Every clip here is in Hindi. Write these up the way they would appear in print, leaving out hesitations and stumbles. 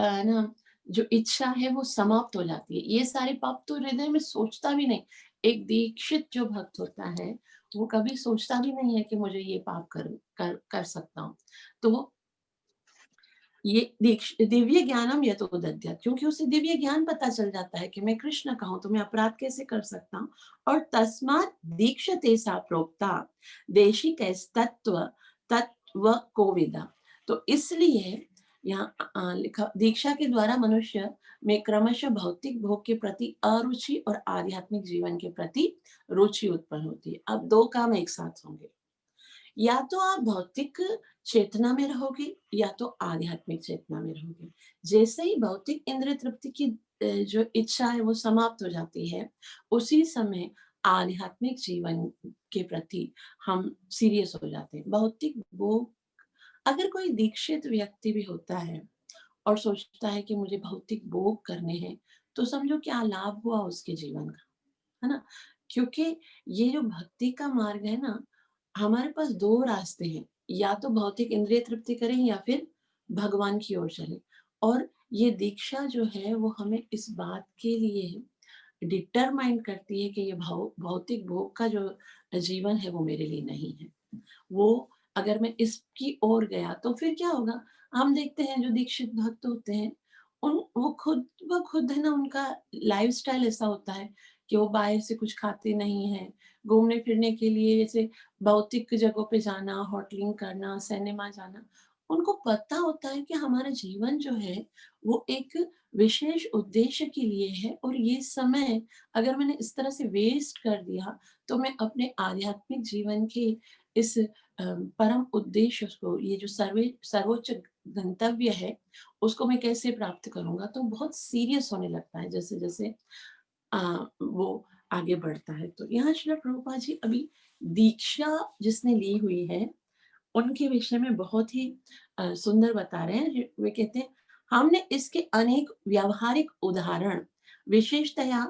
ना जो इच्छा है वो समाप्त हो जाती है। ये सारे पाप तो हृदय में सोचता भी नहीं। एक दीक्षित जो भक्त होता है, वो कभी सोचता भी नहीं है कि मुझे ये पाप कर सकता हूँ। तो ये दिव्य ज्ञानम यतो दद्यात्, क्योंकि उसे दिव्य ज्ञान पता चल जाता है कि मैं कृष्ण का हूँ, तो मैं अपराध कैसे कर सकता हूँ। और तस्मात् दीक्षते सा प्रोक्ता देशिकैस्तत्त्व तत्त्व कोविदा। तो इसलिए यहाँ लिखा, दीक्षा के द्वारा मनुष्य में क्रमशः भौतिक भोग के प्रति अरुचि और आध्यात्मिक जीवन के प्रति रुचि उत्पन्न होती है। अब दो काम एक साथ होंगे, या तो आप भौतिक चेतना में रहोगे या तो आध्यात्मिक चेतना में रहोगे। जैसे ही भौतिक इंद्रिय तृप्ति की जो इच्छा है वो समाप्त हो जाती है, उसी समय आध्यात्मिक जीवन के प्रति हम सीरियस हो जाते हैं। भौतिक भोग, अगर कोई दीक्षित व्यक्ति भी होता है और सोचता है कि मुझे भौतिक भोग करने हैं, तो समझो क्या लाभ हुआ उसके जीवन का, है ना? क्योंकि ये जो भक्ति का मार्ग है ना, हमारे पास 2 रास्ते हैं, या तो भौतिक इंद्रिय तृप्ति करें या फिर भगवान की ओर चलें। और ये दीक्षा जो है वो हमें इस बात के लिए डिटरमाइन करती है कि ये भौतिक भोग का जो जीवन है वो मेरे लिए नहीं है। वो अगर मैं इसकी ओर गया तो फिर क्या होगा? हम देखते हैं जो दीक्षित भक्त होते हैं, उन वो खुद ब खुद है ना, उनका लाइफ़स्टाइल ऐसा होता है कि वो बाहर से कुछ खाते नहीं हैं। घूमने-फिरने के लिए जैसे भौतिक जगहों पे जाना, होटलिंग करना, सिनेमा जाना, उनको पता होता है कि हमारा जीवन जो है वो एक विशेष उद्देश्य के लिए है, और ये समय अगर मैंने इस तरह से वेस्ट कर दिया, तो मैं अपने आध्यात्मिक जीवन के इस परम उद्देश्य को, ये जो सर्वोच्च गंतव्य है, उसको मैं कैसे प्राप्त करूँगा? तो बहुत सीरियस होने लगता है जैसे-जैसे अ, वो आगे बढ़ता है। तो यहाँ श्रील प्रभुपाद जी अभी दीक्षा जिसने ली हुई है, उनके विषय में बहुत ही सुंदर बता रहे हैं। वे कहते हैं, हमने इसके अनेक व्यावहारिक उदाहरण विशेषतया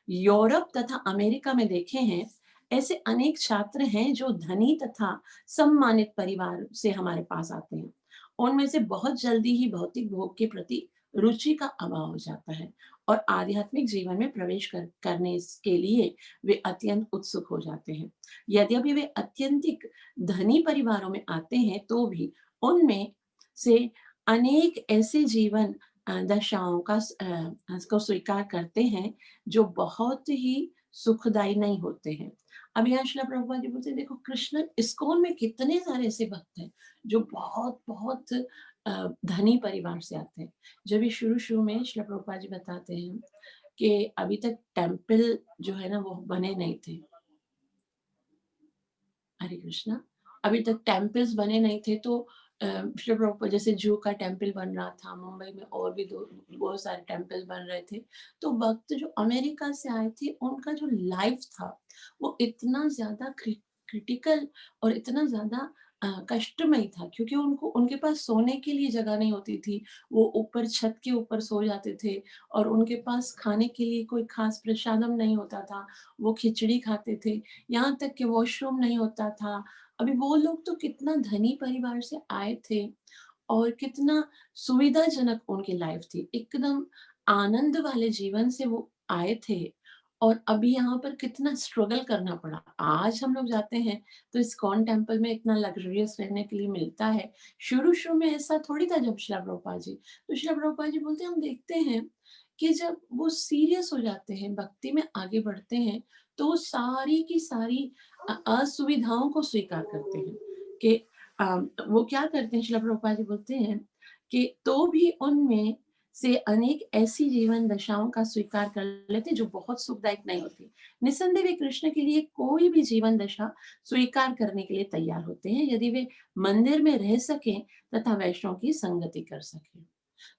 यूरोप तथा अमेरिका में देखे हैं। ऐसे अनेक छात्र हैं जो धनी तथा सम्मानित परिवार से हमारे पास आते हैं। उनमें से बहुत जल्दी ही भौतिक भोग के प्रति रुचि का अभाव हो जाता है और आध्यात्मिक जीवन में प्रवेश करने के लिए वे अत्यंत उत्सुक हो जाते हैं। यद्यपि वे अत्यंतिक धनी परिवारों में आते हैं, तो भी उनमें से अनेक ऐसे जीवन दशाओं को स्वीकार करते हैं जो बहुत ही सुखदायी नहीं होते हैं। अब यहाँ श्रील प्रभुपाद जी बोलते हैं, देखो कृष्ण इस्कॉन में कितने सारे ऐसे भक्त हैं जो बहुत धनी परिवार से आते हैं। जब ये शुरू-शुरू में श्रील प्रभुपाद जी बताते हैं कि अभी तक टेम्पल जो है ना वो बने नहीं थे। हरे कृष्णा। अभी तक टेम्पल्स बने नहीं थे, तो शिव प्रभुपाद जैसे जू का टेम्पल बन रहा था, मुंबई में और भी दो बहुत सारे टेम्पल बन रहे थे। तो भक्त जो अमेरिका से आए थे, उनका जो लाइफ था, वो इतना ज़्यादा क्रिटिकल और इतना ज़्यादा कष्टमयी था, क्योंकि उनको उनके पास सोने के लिए जगह नहीं होती थी। वो ऊपर छत के ऊपर सो जाते थे और उनके पास खाने के लिए कोई ख़ास प्रसादम नहीं होता था। वो खिचड़ी खाते थे। यहाँ तक कि वॉशरूम नहीं होता था। अभी वो लोग तो कितना धनी परिवार से आए थे और कितना सुविधाजनक उनकी लाइफ थी। एकदम आनंद वाले जीवन से वो आए थे और अभी यहाँ पर कितना स्ट्रगल करना पड़ा। आज हम लोग जाते हैं तो इस्कॉन टेम्पल में इतना लग्ज़रियस रहने के लिए मिलता है। शुरू-शुरू में ऐसा थोड़ी था जब श्रील प्रभुपाद जी, तो श्रील प्रभुपाद जी बोलते हैं, हम देखते हैं कि जब वो सीरियस हो जाते हैं, भक्ति में आगे बढ़ते हैं, तो वो सारी की सारी असुविधाओं को स्वीकार करते हैं कि वो क्या करते हैं, श्रील प्रभुपाद जी बोलते हैं कि तो भी उनमें से अनेक ऐसी जीवन दशाओं का स्वीकार कर लेते जो बहुत सुखदायक नहीं होती। निस्संदेह वे कृष्ण के लिए कोई भी जीवन दशा स्वीकार करने के लिए तैयार होते हैं, यदि वे मंदिर में रह सकें तथा वैष्णव की संगति कर सकें।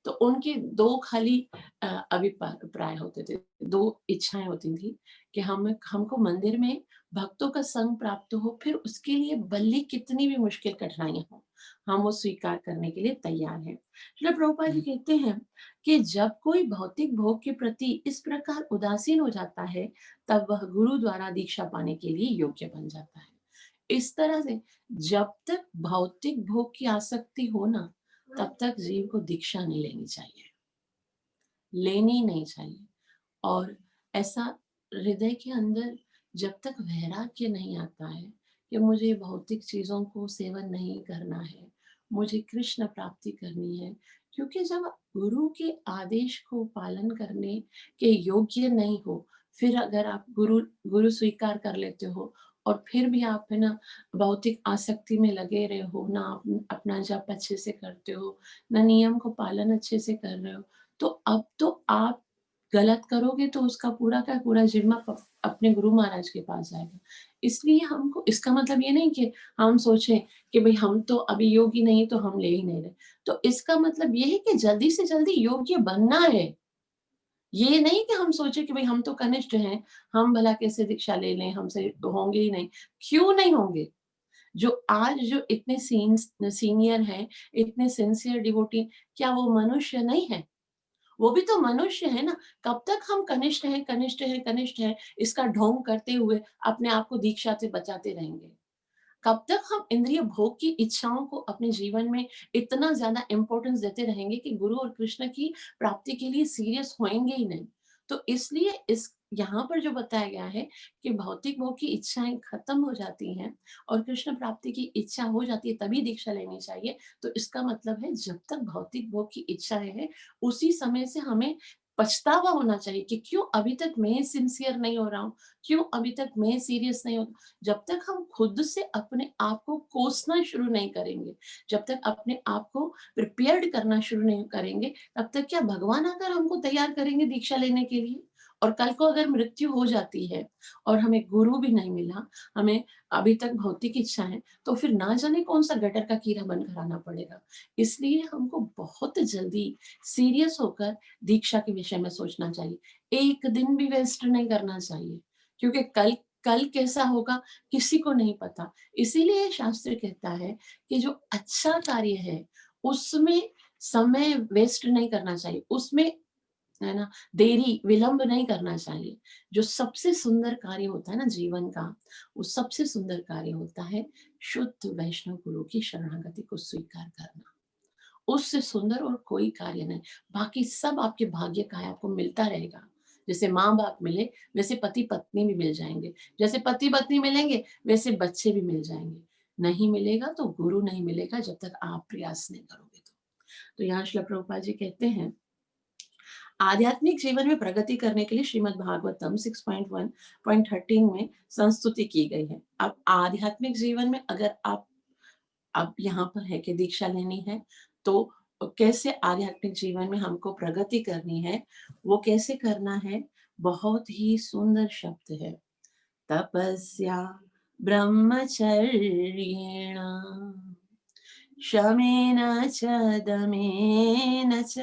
तो उनके 2 खाली अभिप्राय होते थे, 2 इच्छाएँ होती थी कि हमको मंदिर में भक्तों का संग प्राप्त हो, फिर उसके लिए भले कितनी भी मुश्किल कठिनाइयाँ हों, हम वो स्वीकार करने के लिए तैयार हैं। श्रील प्रभुपाद जी कहते हैं कि जब कोई भौतिक भोग के प्रति इस प्रकार उदासीन हो जाता है, तब वह गुरु द्वारा दीक्षा पाने के लिए योग्य बन जाता है। इस तरह से जब तक भौतिक भोग की आसक्ति हो ना, तब तक जीव को दीक्षा नहीं लेनी चाहिए। लेनी नहीं चाहिए। और ऐसा हृदय के अंदर जब तक वैराग्य नहीं आता है कि मुझे भौतिक चीज़ों को सेवन नहीं करना है, मुझे कृष्ण प्राप्ति करनी है। क्योंकि जब आप गुरु के आदेश को पालन करने के योग्य नहीं हो, फिर अगर आप गुरु गुरु स्वीकार कर लेते हो और फिर भी आप है ना भौतिक आसक्ति में लगे रहे हो, ना आप अपना जप अच्छे से करते हो, ना नियम को पालन अच्छे से कर रहे हो, तो अब तो आप गलत करोगे तो उसका पूरा का पूरा ज़िम्मा प अपने गुरु महाराज के पास जाएगा। इसलिए हमको इसका मतलब ये नहीं कि हम सोचें कि भई हम तो अभी योगी नहीं तो हम ले ही नहीं रहे। तो इसका मतलब ये है कि जल्दी से जल्दी योग्य बनना है। ये नहीं कि हम सोचें कि भई हम तो कनिष्ठ हैं, हम भला कैसे दीक्षा ले लें, हमसे तो होंगे ही नहीं। क्यों नहीं होंगे? जो आज जो इतने सीनियर हैं, इतने सिंसियर डिवोटी, क्या वो मनुष्य नहीं हैं? वो भी तो मनुष्य है ना। कब तक हम कनिष्ठ हैं, कनिष्ठ हैं, कनिष्ठ हैं, इसका ढोंग करते हुए अपने आप को दीक्षा से बचाते रहेंगे? कब तक हम इंद्रिय भोग की इच्छाओं को अपने जीवन में इतना ज़्यादा इम्पोर्टेंस देते रहेंगे कि गुरु और कृष्ण की प्राप्ति के लिए सीरियस होएँगे ही नहीं। तो इसलिए इस यहाँ पर जो बताया गया है कि भौतिक भोग की इच्छाएँ खत्म हो जाती हैं और कृष्ण प्राप्ति की इच्छा हो जाती है तभी दीक्षा लेनी चाहिए। तो इसका मतलब है जब तक भौतिक भोग की इच्छाएँ हैं, उसी समय से हमें पछतावा होना चाहिए कि क्यों अभी तक मैं सिंसियर नहीं हो रहा हूँ, क्यों अभी तक मैं सीरियस नहीं हो। जब तक हम खुद से अपने आप को कोसना शुरू नहीं करेंगे, जब तक अपने आप को प्रिपेयर्ड करना शुरू नहीं करेंगे, तब तक क्या भगवान आकर हमको तैयार करेंगे दीक्षा लेने के लिए? और कल को अगर मृत्यु हो जाती है और हमें गुरु भी नहीं मिला, हमें अभी तक भौतिक इच्छा है, तो फिर ना जाने कौन-सा गटर का कीड़ा बनकर आना पड़ेगा। इसलिए हमको बहुत जल्दी सीरियस होकर दीक्षा के विषय में सोचना चाहिए। एक दिन भी वेस्ट नहीं करना चाहिए, क्योंकि कल कल कैसा होगा किसी को नहीं पता। इसीलिए शास्त्र कहता है कि जो अच्छा कार्य है, उसमें समय वेस्ट नहीं करना चाहिए, उसमें है ना देरी, विलंब नहीं करना चाहिए। जो सबसे सुंदर कार्य होता है ना जीवन का, वो सबसे सुंदर कार्य होता है शुद्ध वैष्णव गुरु की शरणागति को स्वीकार करना। उससे सुंदर और कोई कार्य नहीं। बाकी सब आपके भाग्य का है, आपको मिलता रहेगा। जैसे माँ-बाप मिले, वैसे पति-पत्नी भी मिल जाएँगे। जैसे पति-पत्नी मिलेंगे, वैसे बच्चे भी मिल जाएँगे। नहीं मिलेगा तो गुरु नहीं मिलेगा जब तक आप प्रयास नहीं करोगे तो। तो यहाँ श्रील प्रभुपाद जी कहते हैं, आध्यात्मिक जीवन में प्रगति करने के लिए श्रीमद् भागवतम 6.1.13 में संस्तुति की गई है। अब आध्यात्मिक जीवन में अगर आप अब यहाँ पर है कि दीक्षा लेनी है, तो कैसे आध्यात्मिक जीवन में हमको प्रगति करनी है, वो कैसे करना है, बहुत ही सुंदर शब्द है। तपस्या ब्रह्मचर्येण शमेन च दमेन च।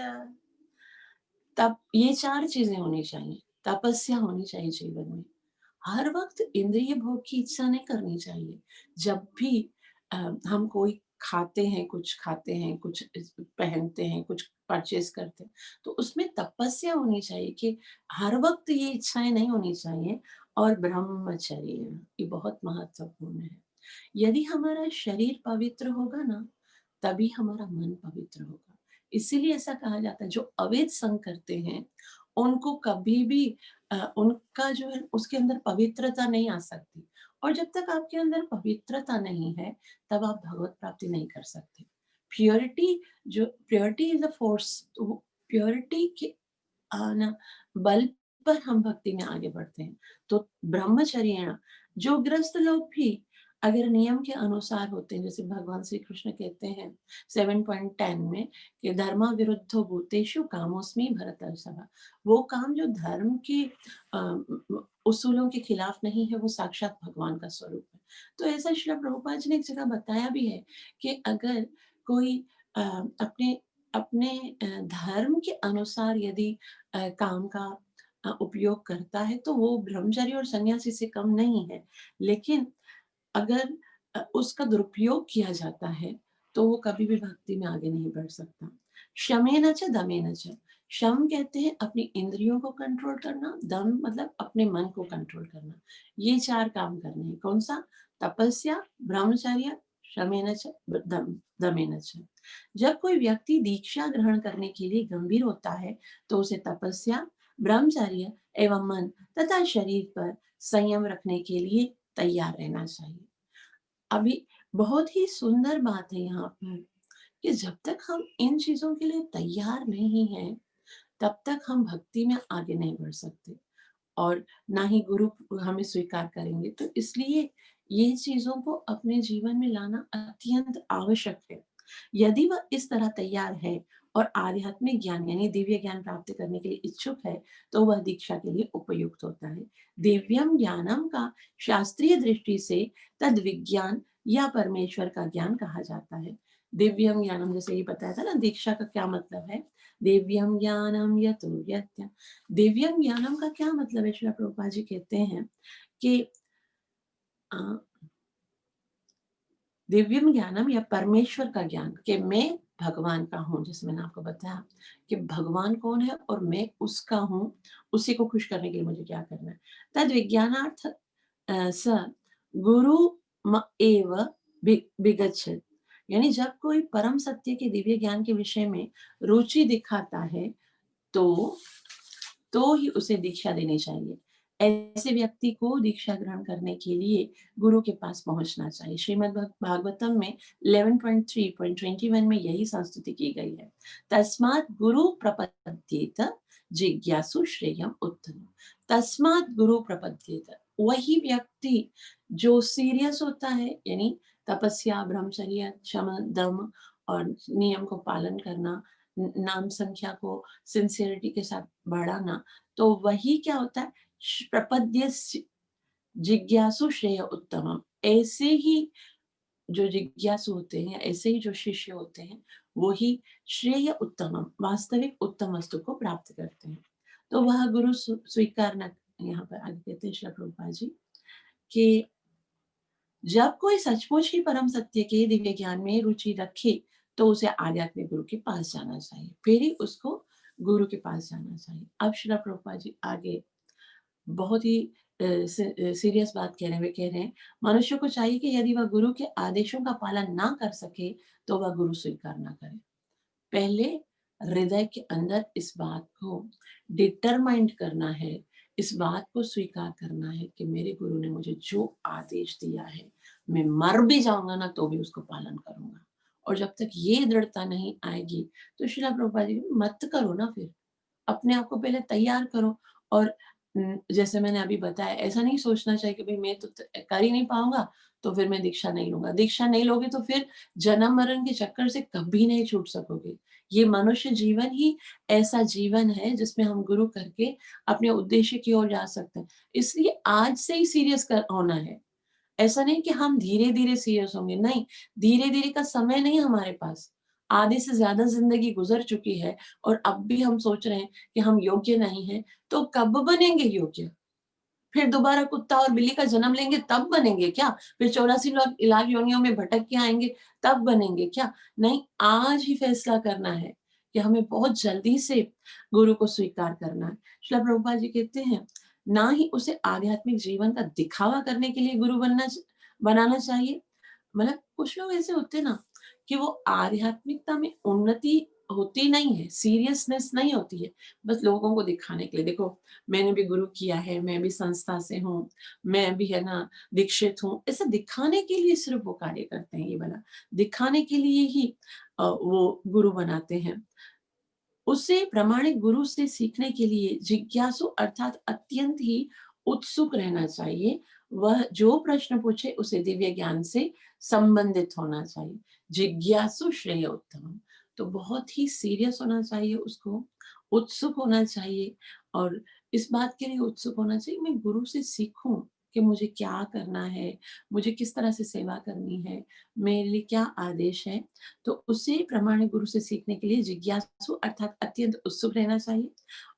तप ये 4 चीज़ें होनी चाहिए। तपस्या होनी चाहिए जीवन में। हर वक़्त इंद्रिय भोग की इच्छा नहीं करनी चाहिए। जब भी हम कोई खाते हैं, कुछ पहनते हैं, कुछ परचेज़ करते हैं, तो उसमें तपस्या होनी चाहिए कि हर वक़्त ये इच्छाएँ नहीं होनी चाहिए। और ब्रह्मचर्य ये बहुत महत्वपूर्ण है। यदि हमारा शरीर पवित्र होगा ना, तभी हमारा मन पवित्र होगा। इसीलिए ऐसा कहा जाता है जो अवैध संग करते हैं, उनको कभी भी उनका जो है उसके अंदर पवित्रता नहीं आ सकती। और जब तक आपके अंदर पवित्रता नहीं है, तब आप भगवत प्राप्ति नहीं कर सकते। Purity is a force. तो प्योरिटी के ना बल पर हम भक्ति में आगे बढ़ते हैं। तो ब्रह्मचर्य जो गृहस्थ लोग भी अगर नियम के अनुसार होते हैं, जैसे भगवान श्री कृष्ण कहते हैं 7.10 में कि धर्मा विरुद्धो भूतेषु कामोस्मि भरतर्षभ। वो काम जो धर्म के उसूलों के खिलाफ नहीं है, वो साक्षात भगवान का स्वरूप है। तो ऐसा श्रील प्रभुपाद जी ने एक जगह बताया भी है कि अगर कोई अ, अपने अपने धर्म के अनुसार यदि काम का उपयोग करता है तो वो ब्रह्मचारी और सन्यासी से कम नहीं है। लेकिन अगर उसका दुरुपयोग किया जाता है, तो वो कभी भी भक्ति में आगे नहीं बढ़ सकता। शमेन च दमेन च। शम कहते हैं अपनी इंद्रियों को कंट्रोल करना, दम मतलब अपने मन को कंट्रोल करना। ये 4 काम करने हैं। कौन-सा? तपस्या, ब्रह्मचर्य, शमेन च दमेन च। जब कोई व्यक्ति दीक्षा ग्रहण करने के लिए गंभीर होता है तो उसे तपस्या, ब्रह्मचर्य एवं मन तथा शरीर पर संयम रखने के लिए तैयार रहना चाहिए। अभी बहुत ही सुंदर बात है यहाँ पर कि जब तक हम इन चीजों के लिए तैयार नहीं हैं, तब तक हम भक्ति में आगे नहीं बढ़ सकते और ना ही गुरु हमें स्वीकार करेंगे। तो इसलिए ये चीजों को अपने जीवन में लाना अत्यंत आवश्यक है। यदि वह इस तरह तैयार है और आध्यात्मिक ज्ञान यानी दिव्य ज्ञान प्राप्त करने के लिए इच्छुक है, तो वह दीक्षा के लिए उपयुक्त होता है। दिव्यम ज्ञानम का शास्त्रीय दृष्टि से तद विज्ञान या परमेश्वर का ज्ञान कहा जाता है। दिव्यम ज्ञानम, जैसे ये बताया था ना, दीक्षा का क्या मतलब है। दिव्यम ज्ञानम यतो यत्य। दिव्यम ज्ञानम का क्या मतलब है? श्रील प्रभुपाद जी कहते हैं कि अ, दिव्यम ज्ञानम या परमेश्वर का ज्ञान कि मैं भगवान का हूँ। जैसे मैंने आपको बताया कि भगवान कौन है और मैं उसका हूँ, उसी को खुश करने के लिए मुझे क्या करना है। तद विज्ञानार्थ स गुरु एव विगच्छेत्। यानी जब कोई परम सत्य के दिव्य ज्ञान के विषय में रुचि दिखाता है तो ही उसे दीक्षा देनी चाहिए। ऐसे व्यक्ति को दीक्षा ग्रहण करने के लिए गुरु के पास पहुंचना चाहिए। श्रीमद् भागवतम में 11.3.21 में यही संस्तुति की गई है। तस्मात् गुरु प्रपद्येत जिज्ञासु श्रेयम उत्तम। तस्मात् गुरु प्रपद्येत, वही व्यक्ति जो सीरियस होता है, यानी तपस्या, ब्रह्मचर्य, शम, दम और नियम को पालन करना, नाम संख्या को सिंसियरिटी के साथ बढ़ाना, तो वही क्या होता है, प्रपद्य जिज्ञासु श्रेय उत्तमम। ऐसे ही जो जिज्ञासु होते हैं, ऐसे ही जो शिष्य होते हैं, वो ही श्रेय उत्तमम, वास्तविक उत्तम वस्तु को प्राप्त करते हैं। तो वह गुरु स्वीकार न, यहाँ पर आगे कहते हैं श्री प्रभुपाद जी कि जब कोई सचमुच ही परम सत्य के दिव्य ज्ञान में रुचि रखे तो उसे आध्यात्मिक गुरु के पास जाना चाहिए, फिर ही उसको गुरु के पास जाना चाहिए। अब श्रील प्रभुपाद जी आगे बहुत ही सीरियस बात कह रहे हैं। वे कह रहे हैं, मनुष्य को चाहिए कि यदि वह गुरु के आदेशों का पालन ना कर सके तो वह गुरु स्वीकार ना करे। पहले हृदय के अंदर इस बात को डिटरमाइंड करना है, इस बात को स्वीकार करना है कि मेरे गुरु ने मुझे जो आदेश दिया है, मैं मर भी जाऊंगा ना तो भी उसको पालन करूंगा। और जब तक ये दृढ़ता नहीं आएगी तो श्रील प्रभुपाद जी मत करो ना, फिर अपने आप को पहले तैयार करो। और जैसे मैंने अभी बताया, ऐसा नहीं सोचना चाहिए कि भाई मैं तो कर ही नहीं पाऊंगा तो फिर मैं दीक्षा नहीं लूंगा। दीक्षा नहीं लोगे तो फिर जन्म मरण के चक्कर से कभी नहीं छूट सकोगे। ये मनुष्य जीवन ही ऐसा जीवन है जिसमें हम गुरु करके अपने उद्देश्य की ओर जा सकते हैं। इसलिए आज से ही सीरियस होना है। ऐसा नहीं कि हम धीरे-धीरे सीरियस होंगे, नहीं, धीरे-धीरे का समय नहीं हमारे पास। आधे से ज़्यादा ज़िंदगी गुज़र चुकी है और अब भी हम सोच रहे हैं कि हम योग्य नहीं हैं, तो कब बनेंगे योग्य? फिर दोबारा कुत्ता और बिल्ली का जन्म लेंगे तब बनेंगे क्या? फिर 84 लाख योनियों में भटक के आएँगे तब बनेंगे क्या? नहीं, आज ही फैसला करना है कि हमें बहुत जल्दी से गुरु को स्वीकार करना है। श्रील प्रभुपाद जी कहते हैं, ना ही उसे आध्यात्मिक जीवन का दिखावा करने के लिए गुरु बनाना चाहिए। मतलब कुछ लोग ऐसे होते हैं ना कि वो आध्यात्मिकता में उन्नति होती नहीं है, सीरियसनेस नहीं होती है, बस लोगों को दिखाने के लिए। देखो, मैंने भी गुरु किया है, मैं भी संस्था से हूँ, मैं भी है ना दीक्षित हूँ। ऐसा दिखाने के लिए सिर्फ वो कार्य करते हैं, ये वाला दिखाने के लिए ही वो गुरु बनाते हैं। उसे प्रामाणिक गुरु से सीखने के लिए जिज्ञासु अर्थात अत्यंत ही उत्सुक रहना चाहिए। वह जो प्रश्न पूछे उसे दिव्य ज्ञान से संबंधित होना चाहिए। जिज्ञासु श्रेय उत्तम, तो बहुत ही सीरियस होना चाहिए उसको, उत्सुक होना चाहिए और इस बात के लिए उत्सुक होना चाहिए मैं गुरु से सीखूं कि मुझे क्या करना है, मुझे किस तरह से सेवा करनी है, मेरे लिए क्या आदेश है। तो उसे प्रामाणिक गुरु से सीखने के लिए जिज्ञासु अर्थात अत्यंत उत्सुक रहना चाहिए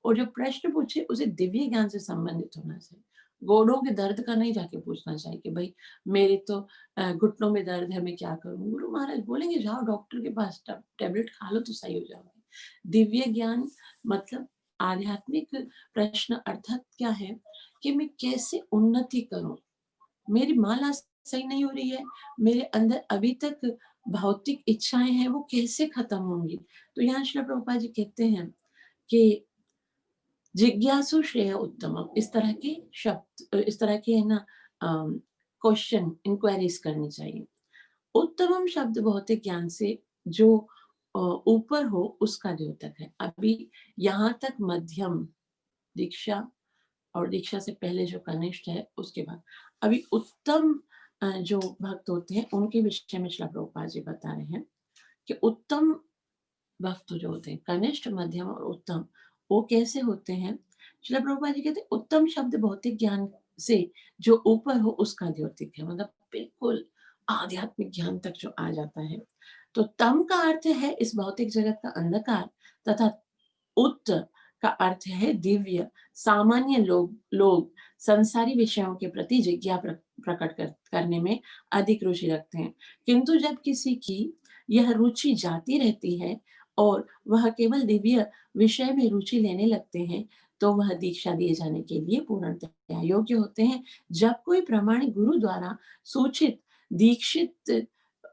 और जो प्रश्न पूछे उसे दिव्य ज्ञान से संबंधित होना चाहिए। घोड़ों के दर्द का नहीं जाके पूछना चाहिए कि भाई मेरे तो घुटनों में दर्द है, मैं क्या करूं। गुरु महाराज बोलेंगे जाओ डॉक्टर के पास, टेबलेट खा लो तो सही हो जाओगे। दिव्य ज्ञान मतलब आध्यात्मिक प्रश्न अर्थात क्या है कि मैं कैसे उन्नति करूं, मेरी माला सही नहीं हो रही है, मेरे अंदर अभी तक भौतिक इच्छाएँ हैं, वो कैसे खत्म होंगी? तो यहाँ श्रील प्रभुपाद जी कहते हैं कि जिज्ञासु श्रेय उत्तमम, इस तरह के शब्द, इस तरह के है ना क्वेश्चन इंक्वायरीज करनी चाहिए। उत्तमम शब्द भौतिक ज्ञान से जो ऊपर हो उसका द्योतक है। अभी यहाँ तक मध्यम दीक्षा और दीक्षा से पहले जो कनिष्ठ है उसके बाद अभी उत्तम जो भक्त होते हैं उनके विषय में श्रील प्रभुपाद जी बता रहे हैं कि उत्तम भक्त जो होते हैं कनिष्ठ, मध्यम और उत्तम, वो कैसे होते हैं? श्रील प्रभुपाद जी कहते हैं उत्तम शब्द भौतिक ज्ञान से जो ऊपर हो उसका द्योतिक है, मतलब बिल्कुल आध्यात्मिक ज्ञान तक जो आ जाता है। तो तम का अर्थ है इस भौतिक जगत का अंधकार, तथा उत का अर्थ है दिव्य। सामान्य लोग संसारी विषयों के प्रति जिज्ञा प्रकट करने में अधिक रुचि रखते हैं, किंतु जब किसी की यह रुचि जाती रहती है और वह केवल दिव्य विषय में रुचि लेने लगते हैं, तो वह दीक्षा दिए जाने के लिए पूर्णतया योग्य होते हैं। जब कोई प्रामाणिक गुरु द्वारा सूचित दीक्षित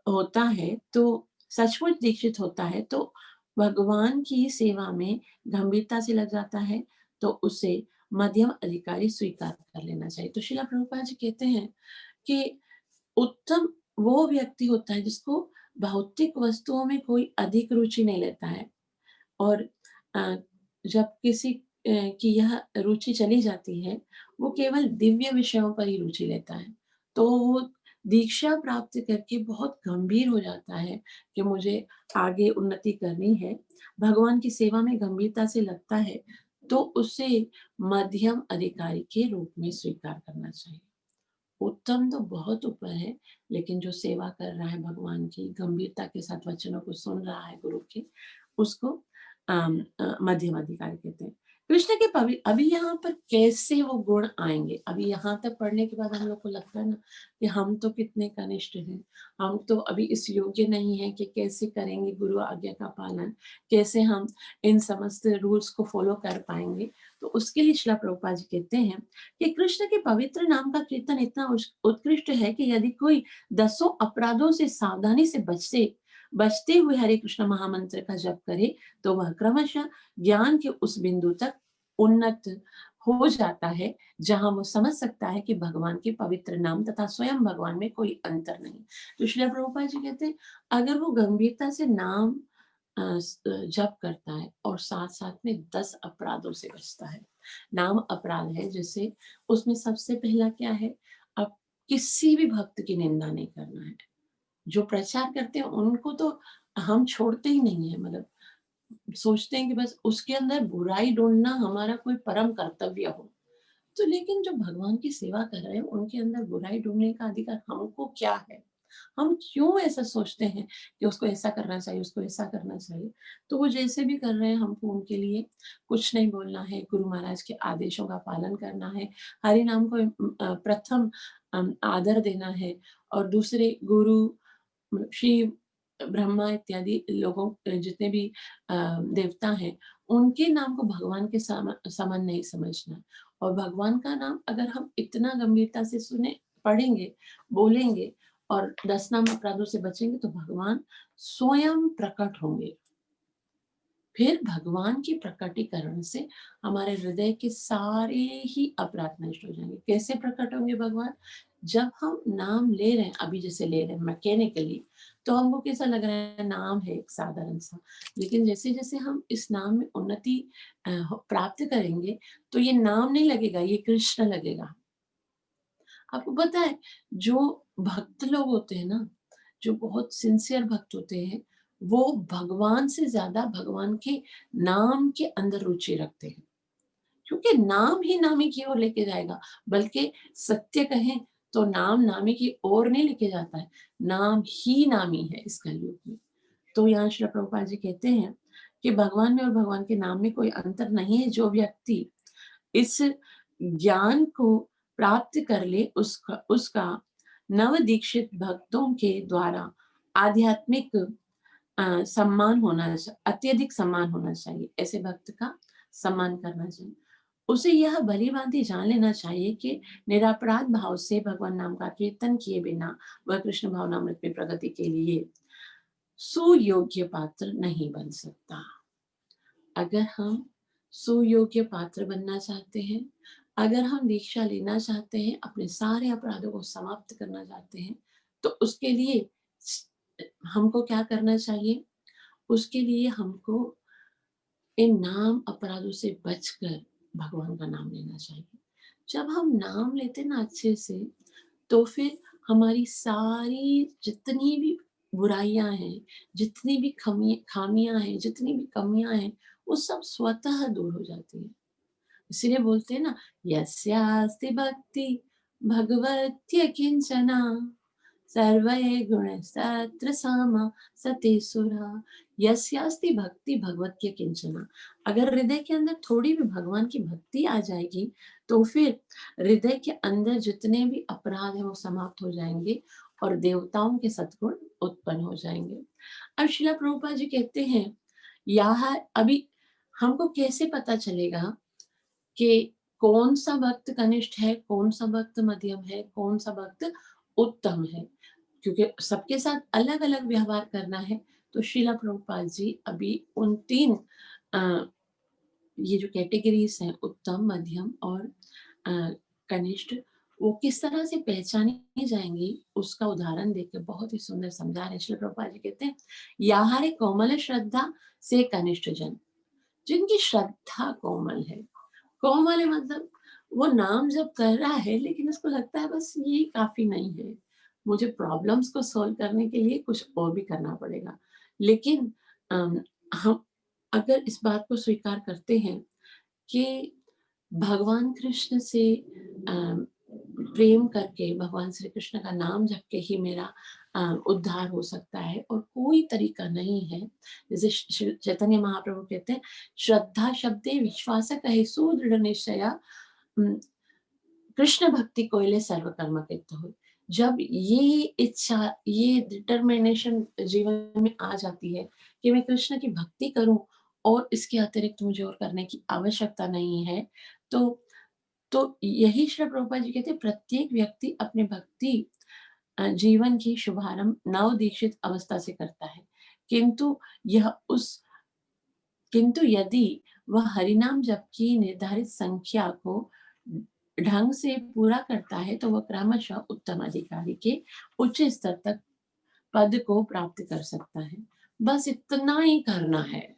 होता है, तो सचमुच दीक्षित होता है, तो भगवान की सेवा में गंभीरता से लग जाता है, तो उसे मध्यम अधिकारी स्वीकार कर लेना चाहिए। तो श्रील प्रभुपाद जी कहते हैं कि उत्तम वो व्यक्ति होता है जिसको भौतिक वस्तुओं में कोई अधिक रुचि नहीं लेता है, और अ, जब किसी की यह रुचि चली जाती है, वो केवल दिव्य विषयों पर ही रुचि लेता है। तो वो दीक्षा प्राप्त करके बहुत गंभीर हो जाता है कि मुझे आगे उन्नति करनी है, भगवान की सेवा में गंभीरता से लगता है, तो उसे मध्यम अधिकारी के रूप में स्वीकार करना चाहिए। उत्तम तो बहुत ऊपर है, लेकिन जो सेवा कर रहा है भगवान की, गंभीरता के साथ वचनों को सुन रहा है गुरु के, उसको मध्यम अधिकारी कहते हैं। कृष्ण के अभी यहाँ पर कैसे वो गुण आएँगे? अभी यहाँ तक पढ़ने के बाद हम लोग को लगता है ना कि हम तो कितने कनिष्ठ हैं, हम तो अभी इस योग्य नहीं हैं कि कैसे करेंगे गुरु आज्ञा का पालन, कैसे हम इन समस्त रूल्स को फ़ॉलो कर पाएँगे? तो उसके लिए श्रील प्रभुपाद जी कहते हैं कि कृष्ण के पवित्र नाम का कीर्तन इतना उत्कृष्ट है कि यदि कोई दसों अपराधों से सावधानी से बचते हुए हरे कृष्ण महामंत्र का जप करे, तो वह क्रमशः ज्ञान के उस बिंदु तक उन्नत हो जाता है जहां वो समझ सकता है कि भगवान के पवित्र नाम तथा स्वयं भगवान में कोई अंतर नहीं। तो श्रील प्रभुपाद जी कहते हैं अगर वो गंभीरता से नाम जप करता है और साथ साथ में 10 अपराधों से बचता है। नाम अपराध है, जैसे उसमें सबसे पहला क्या है, अब किसी भी भक्त की निंदा नहीं करना है। जो प्रचार करते हैं उनको तो हम छोड़ते ही नहीं है, मतलब सोचते हैं कि बस उसके अंदर बुराई ढूँढना हमारा कोई परम कर्तव्य हो। तो लेकिन जो भगवान की सेवा कर रहे हैं उनके अंदर बुराई ढूँढने का अधिकार हमको क्या है? हम क्यों ऐसा सोचते हैं कि उसको ऐसा करना चाहिए, उसको ऐसा करना चाहिए? तो वो जैसे भी कर रहे हैं हमको उनके लिए कुछ नहीं बोलना है, गुरु महाराज के आदेशों का पालन करना है, हरि नाम को प्रथम आदर देना है, और दूसरे गुरु शिव, ब्रह्मा इत्यादि लोगों जितने भी देवता हैं, उनके नाम को भगवान के समान नहीं समझना। और भगवान का नाम अगर हम इतना गंभीरता से पढ़ेंगे, बोलेंगे और 10 नाम अपराधों से बचेंगे, तो भगवान स्वयं प्रकट होंगे। फिर भगवान के प्रकटीकरण से हमारे हृदय के सारे ही अपराध नष्ट हो जाएँगे। कैसे प्रकट होंगे भगवान? जब हम नाम ले रहे हैं, अभी जैसे ले रहे हैं मैकेनिकली, तो हमको कैसा लग रहा है, नाम है एक साधारण-सा। लेकिन जैसे-जैसे हम इस नाम में उन्नति प्राप्त करेंगे, तो ये नाम नहीं लगेगा, ये कृष्ण लगेगा। आपको पता है, जो भक्त लोग होते हैं ना, जो बहुत सिंसियर भक्त होते हैं, वो भगवान से ज़्यादा भगवान के नाम के अंदर रुचि रखते हैं। क्योंकि नाम ही नामी की ओर लेके जाएगा, बल्कि सत्य कहें तो नाम नामी की ओर नहीं लेके जाता है, नाम ही नामी है इस कलयुग में। तो यहाँ श्रील प्रभुपाद जी कहते हैं कि भगवान में और भगवान के नाम में कोई अंतर नहीं है। जो व्यक्ति इस ज्ञान को प्राप्त कर ले, उसका उसका नवदीक्षित भक्तों के द्वारा आध्यात्मिक सम्मान होना अत्यधिक सम्मान होना चाहिए। ऐसे भक्त का सम्मान करना चाहिए। उसे यह भली-भांति जान लेना चाहिए कि निरपराध भाव से भगवान नाम का कीर्तन किए बिना वह कृष्ण भावनामृत में प्रगति के लिए सुयोग्य पात्र नहीं बन सकता। अगर हम सुयोग्य पात्र बनना चाहते हैं, अगर हम दीक्षा लेना चाहते हैं, अपने सारे अपराधों को समाप्त करना चाहते हैं, तो उसके लिए हमको क्या करना चाहिए? उसके लिए हमको इन नाम अपराधों से बचकर भगवान का नाम लेना चाहिए। जब हम नाम लेते हैं ना अच्छे से, तो फिर हमारी सारी जितनी भी बुराइयाँ हैं, जितनी भी खामियाँ हैं, जितनी भी कमियाँ हैं, वो सब स्वतः दूर हो जाती हैं। इसीलिए बोलते हैं ना, यस्यास्ति भक्ति भगवत्य किंचना सर्वै गुणस्तत्र सामा सते सुरा। यस्यास्ति भक्ति भगवत्य किंचना, अगर हृदय के अंदर थोड़ी भी भगवान की भक्ति आ जाएगी, तो फिर हृदय के अंदर जितने भी अपराध हैं वो समाप्त हो जाएंगे और देवताओं के सद्गुण उत्पन्न हो जाएंगे। अब शिला प्रभुपाद जी कहते हैं, यहाँ अभी हमको कैसे पता चलेगा कि कौन सा भक्त कनिष्ठ है, कौन सा भक्त मध्यम है, कौन सा भक्त उत्तम है, क्योंकि सबके साथ अलग-अलग व्यवहार करना है। तो श्रीला प्रभुपाद जी अभी उन 3 अ, ये जो कैटेगरीज़ हैं, उत्तम, मध्यम और अ, कनिष्ठ, वो किस तरह से पहचानी जाएँगी, उसका उदाहरण देके बहुत ही सुंदर समझा रहे हैं। श्रील प्रभुपाद जी कहते हैं, "याहारे कोमल श्रद्धा से कनिष्ठ जन", जिनकी श्रद्धा कोमल है। कोमल है मतलब वो नाम जप कर रहा है, लेकिन उसको लगता है बस ये काफ़ी नहीं है। मुझे प्रॉब्लम्स को सॉल्व करने के लिए कुछ और भी करना पड़ेगा। लेकिन हम अगर इस बात को स्वीकार करते हैं कि भगवान कृष्ण से प्रेम करके, भगवान श्री कृष्ण का नाम जप के ही मेरा उद्धार हो सकता है और कोई तरीका नहीं है। जैसे श्री चैतन्य महाप्रभु कहते हैं, श्रद्धा शब्दे विश्वास कहे सुदृढ़ निश्चया कृष्ण भक्ति कोयले सर्व कर्म कृत हो। जब ये इच्छा, ये डिटर्मिनेशन जीवन में आ जाती है कि मैं कृष्ण की भक्ति करूं और इसके अतिरिक्त मुझे और करने की आवश्यकता नहीं है, तो यही श्री प्रभुपाद जी कहते हैं, प्रत्येक व्यक्ति अपने भक्ति जीवन की शुभारंभ नव दीक्षित अवस्था से करता है। किंतु यह उस किंतु यदि वह हरिनाम जप की निर्धारित संख्या को ढंग से पूरा करता है, तो वह क्रमशः उत्तम अधिकारी के उच्च स्तर तक पद को प्राप्त कर सकता है। बस इतना ही करना है।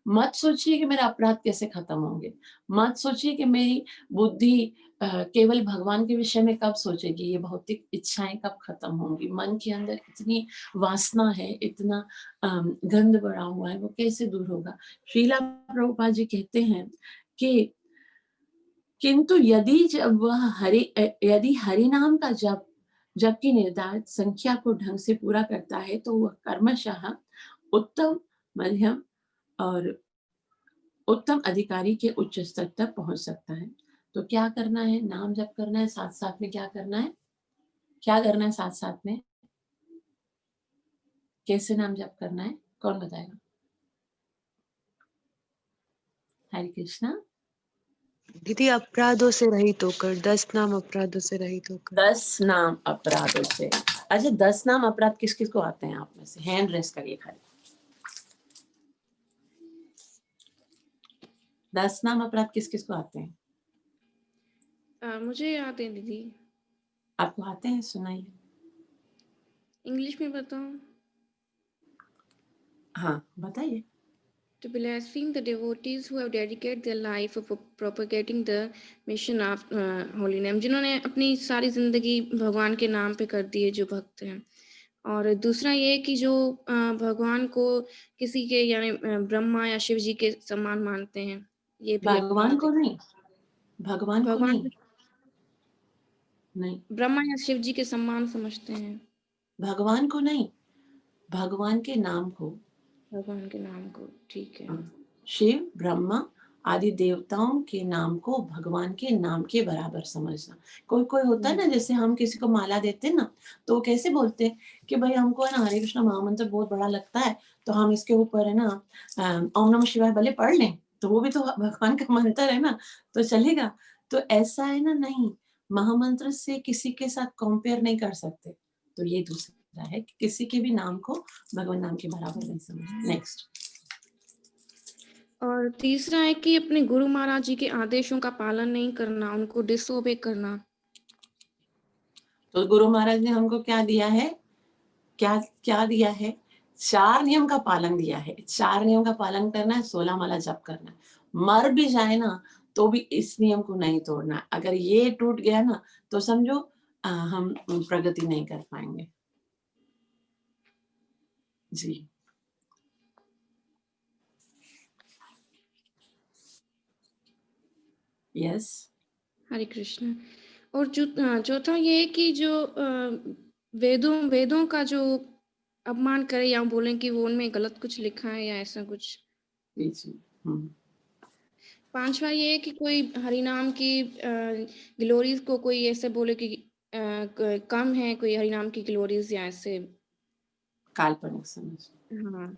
मत सोचिए कि मेरा अपराध कैसे खत्म होंगे। मत सोचिए कि मेरी बुद्धि केवल भगवान के विषय में कब सोचेगी, ये भौतिक इच्छाएँ कब खत्म होंगी। मन के अंदर इतनी वासना है, इतना गंध भरा हुआ है, वो कैसे दूर होगा? श्रीला प्रभुपाद जी कहते हैं कि किंतु यदि हरि नाम का जप की निर्धारित संख्या को ढंग से पूरा करता है, तो वह कर्मशः उत्तम, मध्यम और उत्तम अधिकारी के उच्च स्तर तक पहुँच सकता है। तो क्या करना है? नाम जप करना है, साथ-साथ में क्या करना है? क्या करना है साथ-साथ में? कैसे नाम जप करना है? कौन बताएगा? हरे कृष्णा। दीदी अपराधों से रहित होकर, 10 नाम अपराधों से रहित होकर। 10 नाम अपराधों से। अच्छा, 10 नाम अपराध किस-किस को आते हैं आप में से? हैंड रेज़ करिए खाली। 10 नाम अपराध किस-किस को आते हैं? मुझे याद है दीदी। आपको आते हैं? सुनाइए। इंग्लिश में बताऊं? हाँ, बताइए। To blaspheme the devotees who have dedicated their life of propagating the mission of holy name, जिन्होंने अपनी सारी जिंदगी भगवान के नाम पे कर दी है, जो भक्त हैं। और दूसरा ये कि जो भगवान को किसी के यानी ब्रह्मा या शिव जी के समान मानते हैं, ये भी भगवान अपराध को है। नहीं, भगवान को भगवान नहीं। नहीं, ब्रह्मा या शिव जी के समान समझते हैं, भगवान को नहीं, भगवान के नाम को। भगवान के नाम को। ठीक है। शिव, ब्रह्मा आदि देवताओं के नाम को भगवान के नाम के बराबर समझना। कोई होता है ना, जैसे हम किसी को माला देते हैं ना, तो वो कैसे बोलते हैं कि भाई हमको है ना हरे कृष्ण महामंत्र बहुत बड़ा लगता है, तो हम इसके ऊपर है ना ओम नमः शिवाय भले पढ़ लें, तो वो भी तो भगवान का मंत्र है ना, तो चलेगा। तो ऐसा है ना, नहीं, महामंत्र से किसी के साथ कंपेयर नहीं कर सकते। तो ये दूसरा है कि किसी के भी नाम को भगवान नाम के बराबर नहीं समझते। नेक्स्ट। और तीसरा है कि अपने गुरु महाराज जी के आदेशों का पालन नहीं करना, उनको डिसोबे करना। तो गुरु महाराज ने हमको क्या दिया है, क्या क्या दिया है? 4 नियम का पालन दिया है। 4 नियम का पालन करना है, 16 माला जप करना है। मर भी जाए ना तो भी इस नियम को नहीं तोड़ना है। अगर ये टूट गया ना तो समझो हम प्रगति नहीं कर पाएंगे। जी। यस। हरे कृष्ण। और चौथा ये है कि जो वेदों का जो अपमान करे या बोलें कि वो उनमें गलत कुछ लिखा है या ऐसा कुछ। जी जी। पांचवा ये है कि कोई हरिनाम की ग्लोरीज को कोई ऐसे बोले कि कम है कोई हरिनाम की ग्लोरीज या ऐसे। काल्पनिक समझ। हाँ।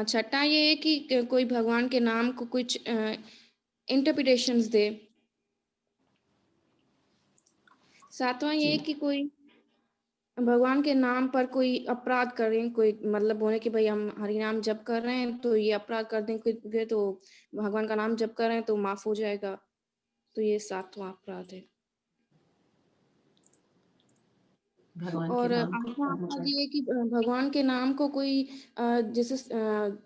छठा ये है कि कोई भगवान के नाम को कुछ इंटरप्रिटेशंस दे। सातवां ये है कि कोई भगवान के नाम पर कोई अपराध करें, कोई मतलब बोले कि भाई हम हरि नाम जप कर रहे हैं तो ये अपराध कर देंगे तो भगवान का नाम जप कर रहे हैं तो माफ हो जाएगा। तो ये 7वां अपराध है। भगवान के और नाम को 8वां कर्म अपराध कर। ये है कि भगवान के नाम को कोई जैसे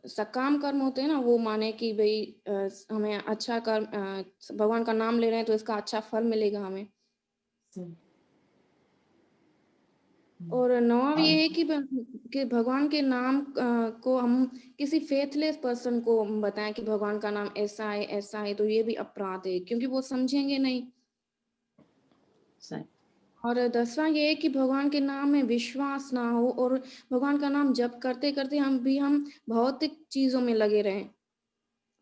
सकाम कर्म होते हैं ना, वो माने कि भाई हमें अच्छा कर्म भगवान का नाम ले रहे हैं तो इसका अच्छा फल मिलेगा हमें। और 9वां ये है कि भगवान के नाम को हम किसी फेथलेस पर्सन को बताएं कि भगवान का नाम ऐसा है, तो ये भी अपराध है क्योंकि वो समझेंगे नहीं। सही। और 10वां ये है कि भगवान के नाम में विश्वास ना हो और भगवान का नाम जप करते करते हम भौतिक चीजों में लगे रहें।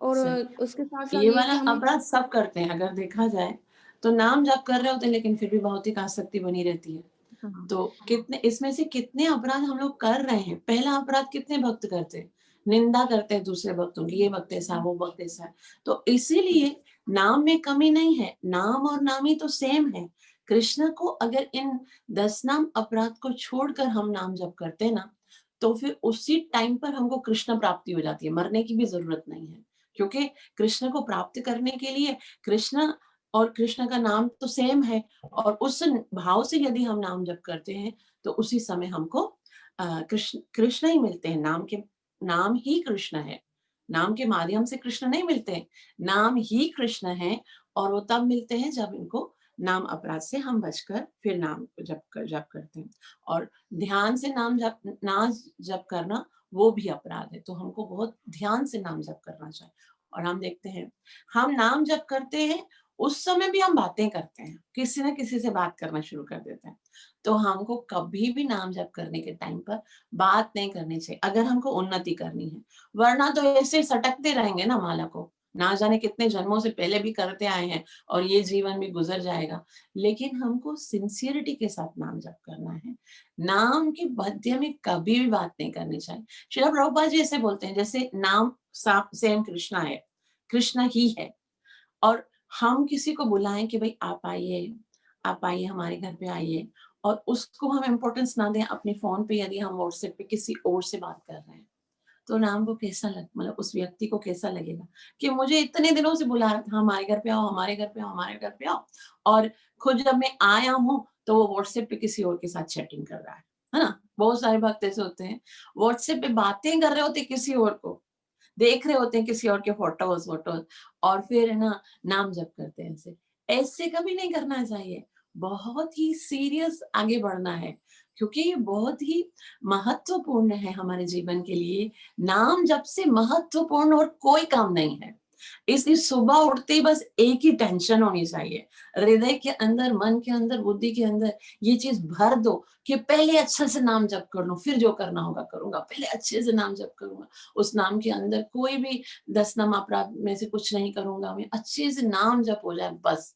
और सही। उसके साथ साथ ये ये वाला कि हम अपराध सब करते हैं अगर देखा जाए तो। नाम जप कर रहे होते हैं लेकिन फिर भी भौतिक आसक्ति बनी रहती है। हाँ, तो कितने इसमें से कितने अपराध हम लोग कर रहे हैं। पहला अपराध कितने भक्त करते हैं, निंदा करते हैं दूसरे भक्तों की, ये भक्त ऐसा वो भक्त ऐसा है। तो इसीलिए नाम में कमी नहीं है, नाम और नामी तो सेम है। कृष्ण को अगर इन 10 नाम अपराध को छोड़कर हम नाम जप करते हैं ना तो फिर उसी टाइम पर हमको कृष्ण प्राप्ति हो जाती है, मरने की भी जरूरत नहीं है। क्योंकि कृष्ण को प्राप्त करने के लिए कृष्ण और कृष्ण का नाम तो सेम है, और उस भाव से यदि हम नाम जप करते हैं तो उसी समय हमको कृष्ण कृष्ण ही मिलते हैं। नाम ही कृष्ण है। नाम के माध्यम से कृष्ण नहीं मिलते, नाम ही कृष्ण है। और वो तब मिलते हैं जब इनको नाम अपराध से हम बचकर फिर नाम जप करते हैं। और ध्यान से नाम जप करना वो भी अपराध है। तो हमको बहुत ध्यान से नाम जप करना चाहिए। और हम देखते हैं हम नाम जप करते हैं उस समय भी हम बातें करते हैं, किसी न किसी से बात करना शुरू कर देते हैं। तो हमको कभी भी नाम जप करने के टाइम पर बात नहीं करनी चाहिए अगर हमको उन्नति करनी है। वरना तो ऐसे सटकते रहेंगे ना माला को, ना जाने कितने जन्मों से पहले भी करते आए हैं और ये जीवन भी गुजर जाएगा। लेकिन हमको सिंसियरिटी के साथ नाम जप करना है। नाम के मध्य में कभी भी बात नहीं करनी चाहिए। श्रील प्रभुपाद जी ऐसे बोलते हैं जैसे नाम सेम कृष्णा है, कृष्ण ही है, और हम किसी को बुलाएं कि भाई आप आइए हमारे घर पे आइए, और उसको हम इम्पोर्टेंस ना दें अपने फोन पे, यदि हम व्हाट्सएप पे किसी और से बात कर रहे हैं तो नाम को कैसा मतलब उस व्यक्ति को कैसा लगेगा कि मुझे इतने दिनों से बुला रहा था हमारे घर पे आओ, हमारे घर पे आओ, हमारे घर पे आओ, और खुद जब मैं आया हूँ तो वो व्हाट्सएप पे किसी और के साथ चैटिंग कर रहा है ना। बहुत सारे भक्त ऐसे होते हैं व्हाट्सएप पे बातें कर रहे होते किसी और को, देख रहे होते हैं किसी और के फोटोज वोटोज, और फिर है ना नाम जप करते हैं। ऐसे ऐसे कभी नहीं करना चाहिए। बहुत ही सीरियस आगे बढ़ना है, क्योंकि ये बहुत ही महत्वपूर्ण है हमारे जीवन के लिए। नाम जप से महत्वपूर्ण और कोई काम नहीं है। इसलिए सुबह उठते ही बस एक ही टेंशन होनी चाहिए, हृदय के अंदर, मन के अंदर, बुद्धि के अंदर ये चीज भर दो कि पहले अच्छे से नाम जप कर लो, फिर जो करना होगा करूंगा, पहले अच्छे से नाम जप करूंगा। उस नाम के अंदर कोई भी 10 नाम अपराध में से कुछ नहीं करूंगा, मैं अच्छे से नाम जप हो जाए बस।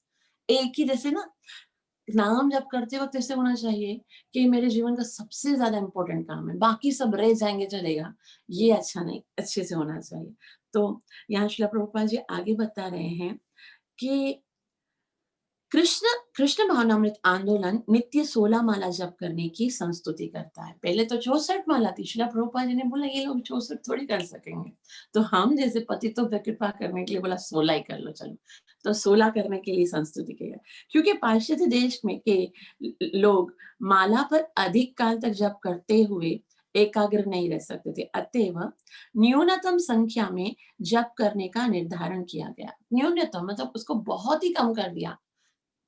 एक ही जैसे ना नाम जप करते वक्त ऐसे होना चाहिए कि मेरे जीवन का सबसे ज्यादा इंपॉर्टेंट काम है, बाकी सब रह जाएंगे चलेगा, ये अच्छा नहीं, अच्छे से होना चाहिए। तो यहाँ श्रील प्रभुपाद जी आगे बता रहे हैं कि कृष्ण कृष्ण भावनामृत आंदोलन नित्य 16 माला जप करने की संस्तुति करता है। पहले तो 64 माला थी, श्रील प्रभुपाद जी ने बोला ये लोग 64 थोड़ी कर सकेंगे, तो हम जैसे पतितों पे कृपा करने के लिए बोला 16 ही कर लो, चलो तो 16 करने के लिए संस्तुति किया। क्योंकि पाश्चात्य देश में के लोग माला पर अधिक काल तक जप करते हुए एकाग्र नहीं रह सकते थे, अतएव न्यूनतम संख्या में जप करने का निर्धारण किया गया। न्यूनतम मतलब उसको बहुत ही कम कर दिया,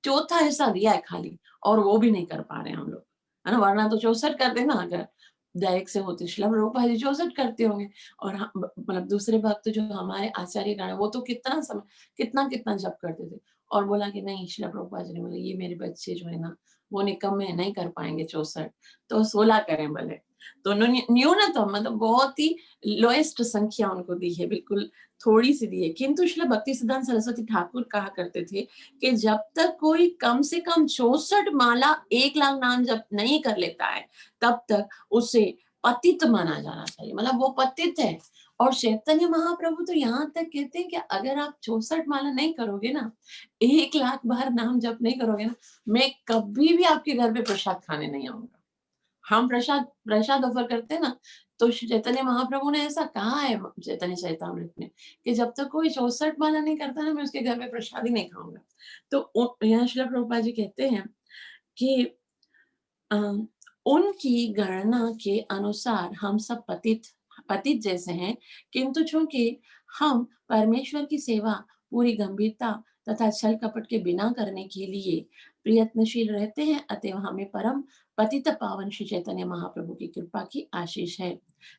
चौथा हिस्सा दिया है खाली, और वो भी नहीं कर पा रहे हम लोग, है ना, वरना तो 64 कर देना अगर डायरेक्ट से होते। श्रील प्रभुपाद जी 64 करते होंगे, और मतलब दूसरे भक्त जो हमारे आचार्य गण वो तो कितना समय कितना कितना जप करते थे। और बोला कि नहीं, श्रील प्रभुपाद जी ने बोला ये मेरे बच्चे जो है ना वो निकम्मे नहीं कर पाएंगे 64, तो 16 करें भले। तो न्यूनतम मतलब बहुत ही लोएस्ट संख्या उनको दी है, बिल्कुल थोड़ी सी दी है। किंतु श्रील भक्ति सिद्धांत सरस्वती ठाकुर कहा करते थे कि जब तक कोई कम से कम 64 माला 1 लाख नाम जप नहीं कर लेता है, तब तक उसे पतित माना जाना चाहिए, मतलब वो पतित है। और चैतन्य महाप्रभु तो यहाँ तक कहते हैं कि अगर आप 64 माला नहीं करोगे ना, 1 लाख बार नाम जप नहीं करोगे ना, मैं कभी भी आपके घर पे प्रसाद खाने नहीं आऊंगा। हम प्रसाद प्रसाद ऑफर करते हैं ना, तो चैतन्य महाप्रभु ने ऐसा कहा है चैतन्य चरितामृत में कि जब तक कोई 64 माला नहीं करता ना, मैं उसके घर में प्रसाद ही नहीं खाऊंगा। तो यहाँ श्रील प्रभुपाद जी कहते हैं कि उनकी गणना के अनुसार हम सब पतित पतित जैसे हैं, किंतु चूंकि हम परमेश्वर की सेवा पूरी गंभीरता तथा छल कपट के बिना करने के लिए प्रयत्नशील रहते हैं, अतएव हमें परम पतित पावन श्री चैतन्य महाप्रभु की कृपा की आशीष है।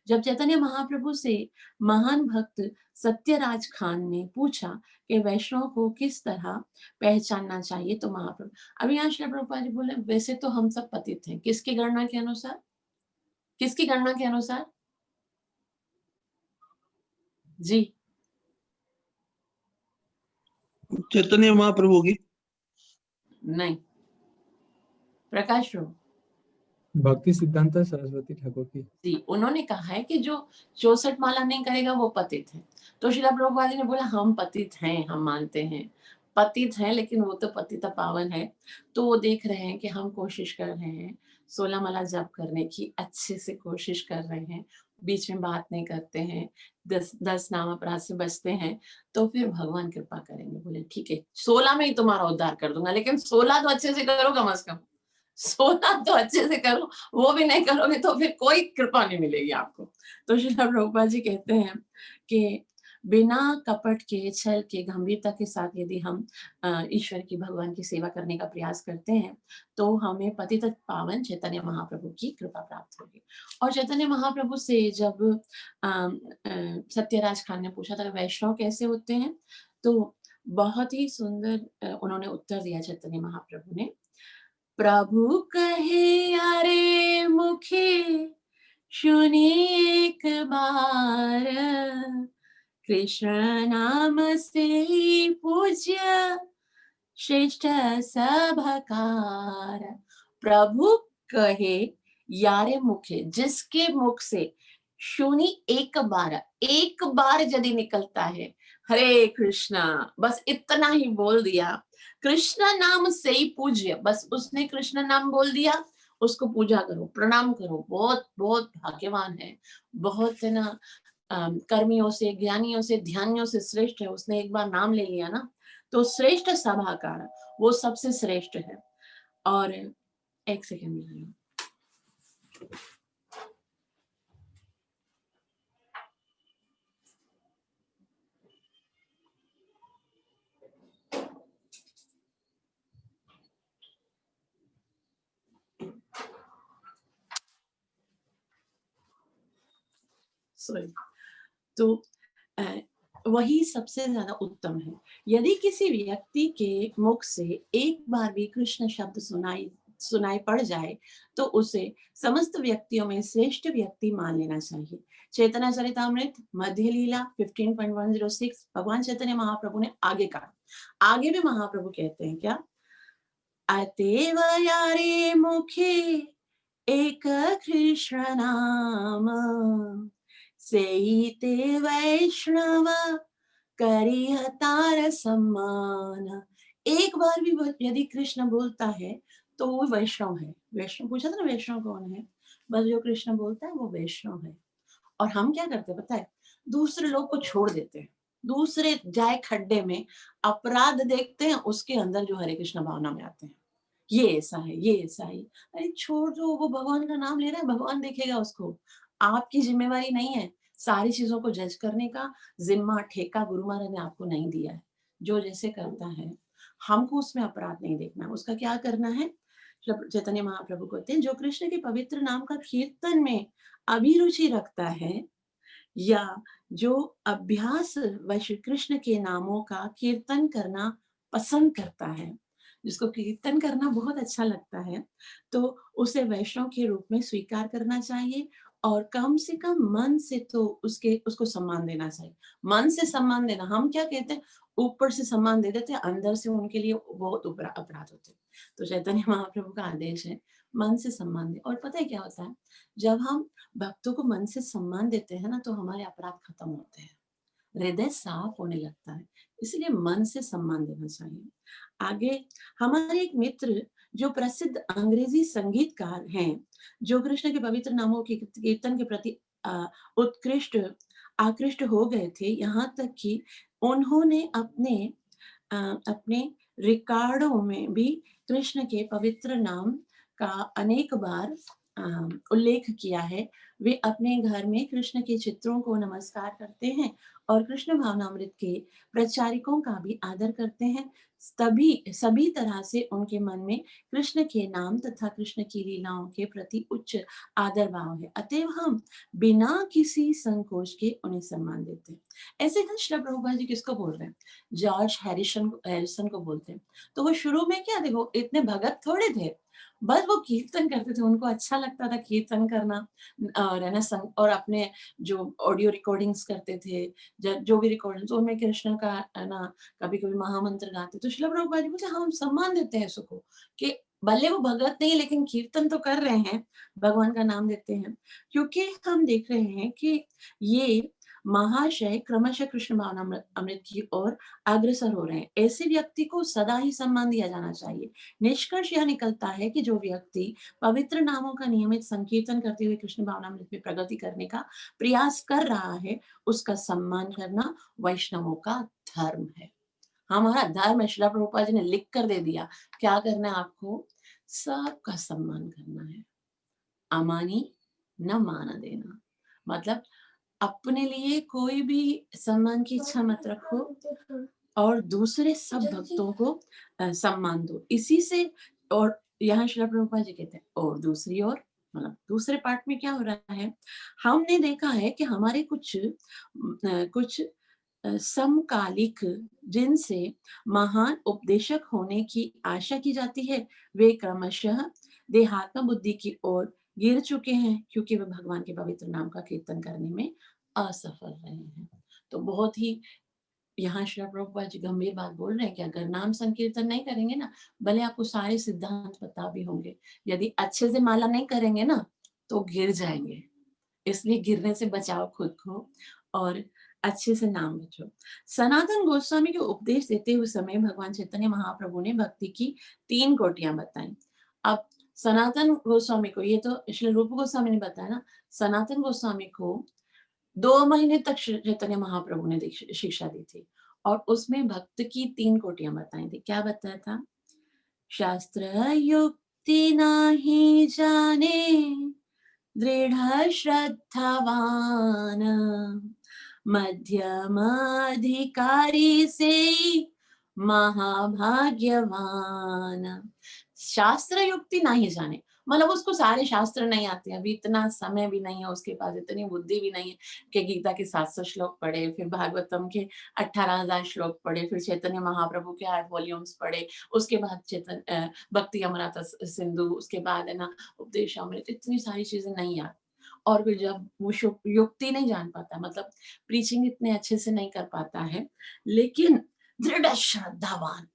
जब चैतन्य महाप्रभु से महान भक्त सत्यराज खान ने पूछा कि वैष्णव को किस तरह पहचानना चाहिए, तो महाप्रभु, अभी यहाँ श्री प्रभुपाद जी बोले वैसे तो हम सब पतित हैं, किसकी गणना के अनुसार, किसकी गणना के अनुसार जी, चैतन्य महाप्रभु की नहीं, प्रकाश प्रभु भक्ति सिद्धांत सरस्वती ठाकुर की। जी, उन्होंने कहा है कि जो 64 माला नहीं करेगा वो पतित है। तो श्रील प्रभुपाद जी ने बोला हम पतित हैं, हम मानते हैं पतित हैं, लेकिन वो तो पतित पावन है। तो वो देख रहे हैं कि हम कोशिश कर रहे हैं 16 माला जप करने की, अच्छे से कोशिश कर रहे हैं, बीच में बात नहीं करते हैं, 10 नाम अपराध से बचते हैं, तो फिर भगवान कृपा करेंगे। बोले ठीक है 16 में ही तुम्हारा उद्धार कर दूंगा, लेकिन 16 तो अच्छे से करो कम से कम, 16 तो अच्छे से करो, वो भी नहीं करोगे तो फिर कोई कृपा नहीं मिलेगी आपको। तो श्रील प्रभुपाद जी कहते हैं कि बिना कपट के, छल के, गंभीरता के साथ यदि हम ईश्वर की, भगवान की सेवा करने का प्रयास करते हैं, तो हमें पतित पावन चैतन्य महाप्रभु की कृपा प्राप्त होगी। और चैतन्य महाप्रभु से जब सत्यराज खान ने पूछा था वैष्णव कैसे होते हैं, तो बहुत ही सुंदर उन्होंने उत्तर दिया चैतन्य महाप्रभु ने। प्रभु कहे अरे मुखे सुनिए एक बार, कृष्ण नाम से पूज्य श्रेष्ठ सभकार। प्रभु कहे यारे मुखे, जिसके मुख से सुनी एक बार यदि निकलता है हरे कृष्णा, बस इतना ही बोल दिया, कृष्ण नाम से ही पूज्य, बस उसने कृष्ण नाम बोल दिया, उसको पूजा करो, प्रणाम करो, बहुत बहुत भाग्यवान है, बहुत है ना, कर्मियों से, ज्ञानियों से, ध्यानियों से श्रेष्ठ है। उसने एक बार नाम ले लिया ना, तो श्रेष्ठ सभाकार, वो सबसे श्रेष्ठ है। और एक सेकेंड में सॉरी, तो वही सबसे ज्यादा उत्तम है। यदि किसी व्यक्ति के मुख से एक बार भी कृष्ण शब्द सुनाई पड़ जाए, तो उसे समस्त व्यक्तियों में श्रेष्ठ व्यक्ति मान लेना चाहिए। चैतन्य चरितामृत मध्य लीला 15.106 भगवान चैतन्य महाप्रभु ने आगे कहा, आगे भी महाप्रभु कहते हैं क्या, अतेव यारे मुखे एक कृष्ण नाम, सेईते वैष्णव करिह तार सम्मान। एक बार भी यदि कृष्ण बोलता है तो वो वैष्णव है। वैष्णव पूछा था ना, वैष्णव कौन है? बस जो कृष्ण बोलता है वो वैष्णव है। और हम क्या करते हैं पता है? दूसरे लोग को छोड़ देते हैं, दूसरे जाए खड्डे में, अपराध देखते हैं, उसके अंदर जो हरे कृष्ण भावना में आते हैं, ये ऐसा है, ये ऐसा है। अरे छोड़ दो, वो भगवान का नाम ले रहा है, भगवान देखेगा उसको। आपकी जिम्मेवारी नहीं है। सारी चीजों को जज करने का जिम्मा ठेका गुरु महाराज ने आपको नहीं दिया है। जो जैसे करता है हमको उसमें अपराध नहीं देखना है। उसका क्या करना है? चैतन्य महाप्रभु कहते हैं जो कृष्ण के पवित्र नाम का कीर्तन में अभिरुचि रखता है, या जो अभ्यास व श्री कृष्ण के नामों का कीर्तन करना पसंद करता है, जिसको कीर्तन करना बहुत अच्छा लगता है, तो उसे वैष्णव के रूप में स्वीकार करना चाहिए। और कम से कम मन से तो उसको सम्मान देना चाहिए। मन से सम्मान देना, हम क्या कहते हैं, ऊपर से सम्मान दे देते हैं, अंदर से उनके लिए बहुत अपराध होते हैं। तो चैतन्य महाप्रभु का आदेश है मन से सम्मान दे। और पता है क्या होता है, जब हम भक्तों को मन से सम्मान देते हैं ना, तो हमारे अपराध खत्म होते हैं, हृदय साफ होने लगता है। इसलिए मन से सम्मान देना चाहिए। आगे हमारे एक मित्र जो प्रसिद्ध अंग्रेजी संगीतकार हैं, जो कृष्ण के पवित्र नामों के कीर्तन के प्रति उत्कृष्ट आकृष्ट हो गए थे, यहाँ तक कि उन्होंने अपने रिकॉर्डों में भी कृष्ण के पवित्र नाम का अनेक बार उल्लेख किया है। वे अपने घर में कृष्ण के चित्रों को नमस्कार करते हैं और कृष्ण भावनामृत के प्रचारकों का भी आदर करते हैं। सभी तरह से उनके मन में कृष्ण के नाम तथा कृष्ण की लीलाओं के प्रति उच्च आदर भाव है। अतएव हम बिना किसी संकोच के उन्हें सम्मान देते हैं। ऐसे कृष्ण प्रभुपाद जी किसको बोल रहे हैं? जॉर्ज हैरिसन को बोलते हैं। तो वो शुरू में क्या थे, वो इतने भगत थोड़े थे, बस वो कीर्तन करते थे, उनको अच्छा लगता था कीर्तन करना। और है ना, और अपने जो ऑडियो रिकॉर्डिंग्स करते थे, जो भी रिकॉर्डिंग्स, तो उनमें कृष्ण का है ना, कभी कभी महामंत्र गाते। तो श्रील प्रभुपाद जी बोलते हम सम्मान देते हैं इसको, कि भले वो भगत नहीं लेकिन कीर्तन तो कर रहे हैं, भगवान का नाम देते हैं। क्योंकि हम देख रहे हैं कि ये महाशय क्रमशः कृष्ण भावना अमृत की ओर अग्रसर हो रहे हैं। ऐसे व्यक्ति को सदा ही सम्मान दिया जाना चाहिए। निष्कर्ष यह निकलता है कि जो व्यक्ति पवित्र नामों का नियमित संकीर्तन करते हुए कृष्ण भावनामृत में प्रगति करने का प्रयास कर रहा है, उसका सम्मान करना वैष्णवों का धर्म है। हमारा धर्म है। श्रील प्रभुपाद जी ने लिख कर दे दिया, क्या करना है आपको? सबका सम्मान करना है। अमानी न मान देना, मतलब अपने लिए कोई भी सम्मान की इच्छा मत रखो और दूसरे सब भक्तों को सम्मान दो। इसी से, और यहाँ श्रील प्रभुपाद जी कहते हैं, और दूसरी ओर, मतलब दूसरे पार्ट में क्या हो रहा है, हमने देखा है कि हमारे कुछ समकालिक जिनसे महान उपदेशक होने की आशा की जाती है, वे क्रमशः देहात्म बुद्धि की ओर गिर चुके हैं, क्योंकि वे भगवान के पवित्र नाम का कीर्तन करने में असफल रहे हैं। तो बहुत ही यहाँ श्री प्रभुपाद जी गंभीर बात बोल रहे हैं कि अगर नाम संकीर्तन नहीं करेंगे ना, भले आपको सारे सिद्धांत पता भी होंगे, यदि अच्छे से माला नहीं करेंगे ना, तो गिर जाएंगे। इसलिए गिरने से बचाओ खुद को और अच्छे से नाम बचो। सनातन गोस्वामी को उपदेश देते हुए समय भगवान चैतन्य महाप्रभु ने भक्ति की 3 कोटियां बताई। अब सनातन गोस्वामी को, ये तो श्री रूप गोस्वामी ने बताया ना, सनातन गोस्वामी को 2 महीने तक चैतन्य महाप्रभु ने शिक्षा दी थी और उसमें भक्त की 3 कोटियां बताई थी। क्या बताया था? शास्त्र युक्ति नाही जाने दृढ़ श्रद्धावान, मध्यम अधिकारी से महाभाग्यवान। शास्त्र युक्ति नहीं जाने, मतलब उसको सारे शास्त्र नहीं आते हैं, अभी इतना समय भी नहीं है उसके पास, इतनी बुद्धि भी नहीं है कि गीता के 700 श्लोक पढ़े, फिर भागवतम के 18,000 श्लोक पढ़े, फिर चैतन्य महाप्रभु के 8 वॉल्यूम्स पढ़े, उसके बाद भक्ति अमृत सिंधु, उसके बाद है ना उपदेश अमृत, इतनी सारी चीजें नहीं याद। और फिर जब वो युक्ति नहीं जान पाता, मतलब प्रीचिंग इतने अच्छे से नहीं कर पाता है, लेकिन दृढ़ श्रद्धावान,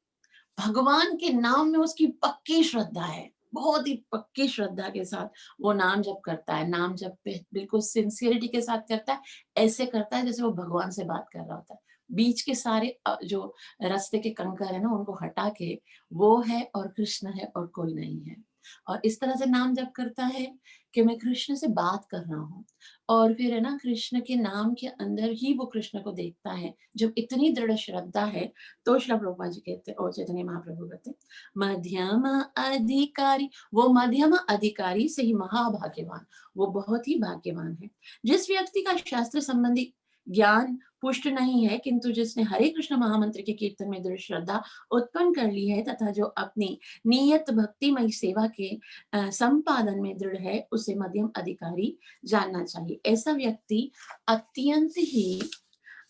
भगवान के नाम में उसकी पक्की श्रद्धा है, बहुत ही पक्की श्रद्धा के साथ वो नाम जप करता है, नाम जप पे बिल्कुल सिंसियरिटी के साथ करता है, ऐसे करता है जैसे वो भगवान से बात कर रहा होता है। बीच के सारे जो रास्ते के कंकर है ना, उनको हटा के वो है और कृष्ण है और कोई नहीं है। और इस तरह से नाम जप करता है कि मैं कृष्ण से बात कर रहा हूँ, और फिर है ना, कृष्ण के नाम के अंदर ही वो कृष्ण को देखता है। जब इतनी दृढ़ श्रद्धा है, तो श्रील प्रभुपाद जी कहते हैं और चैतन्य महाप्रभु कहते हैं, मध्यम अधिकारी, वो मध्यम अधिकारी से ही महाभाग्यवान, वो बहुत ही भाग्यवान है। जिस व्यक्ति का शास्त्र संबंधी ज्ञान पुष्ट नहीं है, किंतु जिसने हरे कृष्ण महामंत्र के कीर्तन में दृढ़ श्रद्धा उत्पन्न कर ली है तथा जो अपनी नियत भक्तिमय सेवा के संपादन में दृढ़ है, उसे मध्यम अधिकारी जानना चाहिए। ऐसा व्यक्ति अत्यंत ही